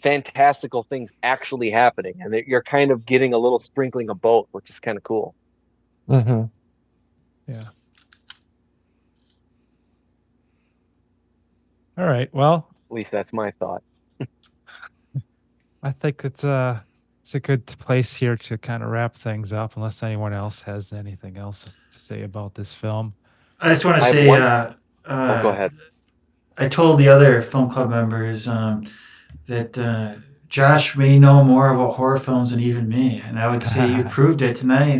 fantastical things actually happening? And you're kind of getting a little sprinkling of both, which is kind of cool. Mm-hmm. Yeah. All right. Well, At least that's my thought. I think it's a good place here to kind of wrap things up, unless anyone else has anything else to say about this film. I just want to I have say, one- go ahead. I told the other film club members that Josh may know more about horror films than even me, and I would say you proved it tonight.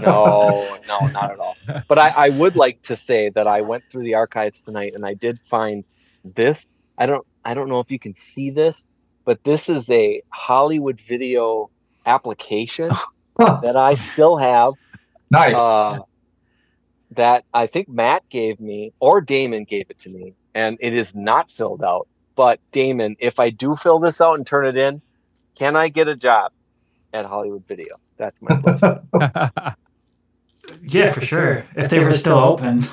No, not at all. But I would like to say that I went through the archives tonight and I did find this. I don't know if you can see this, but this is a Hollywood Video application that I still have. Nice. That I think Matt gave me, or Damon gave it to me, and it is not filled out. But Damon, if I do fill this out and turn it in, can I get a job at Hollywood Video? That's my question. Yeah, for sure. If they were still open.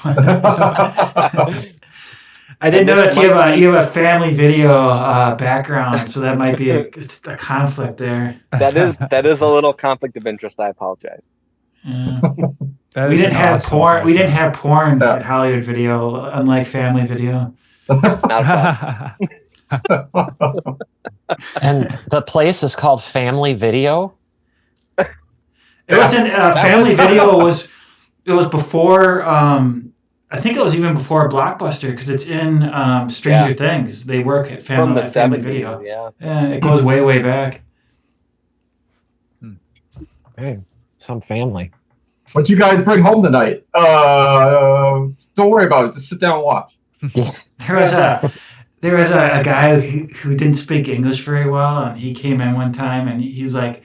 I didn't notice you have a family video background, so that might be a conflict there. That is a little conflict of interest. I apologize. Yeah. We didn't have porn. We didn't have porn at Hollywood Video, unlike Family Video. Not a problem. And the place is called Family Video. It wasn't Family Video. It was before. I think it was even before Blockbuster, because it's in Stranger Things. They work at Family 70s, Video. Yeah. It goes way back. Hey, some family. What'd you guys bring home tonight? Don't worry about it. Just sit down and watch. There was a guy who didn't speak English very well, and he came in one time, and he's like,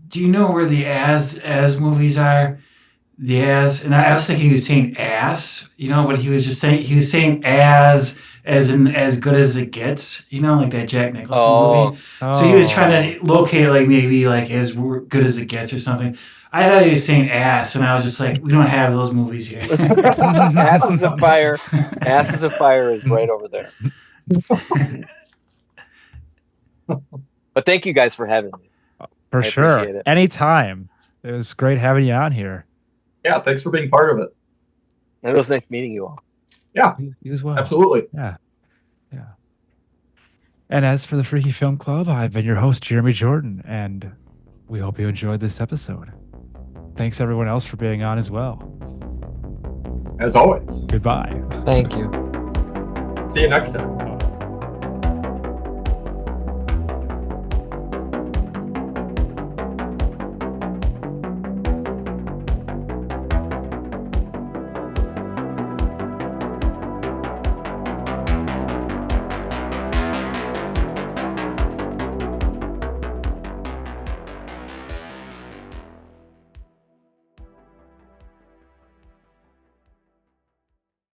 do you know where the as movies are? The as, and I was thinking he was saying ass, but he was saying as in as good as it gets, like that Jack Nicholson movie. So he was trying to locate maybe as good as it gets or something. I thought he was saying ass, and I was just like, we don't have those movies here. Asses of Fire. Asses of Fire is right over there. But thank you guys for having me. For I sure. appreciate it. Anytime. It was great having you on here. Yeah, thanks for being part of it. It was nice meeting you all. Yeah, You as well. absolutely. Yeah. And as for the Freaky Film Club, I've been your host, Jeremy Jordan, and we hope you enjoyed this episode. Thanks everyone else for being on as well. As always. Goodbye. Thank you. See you next time.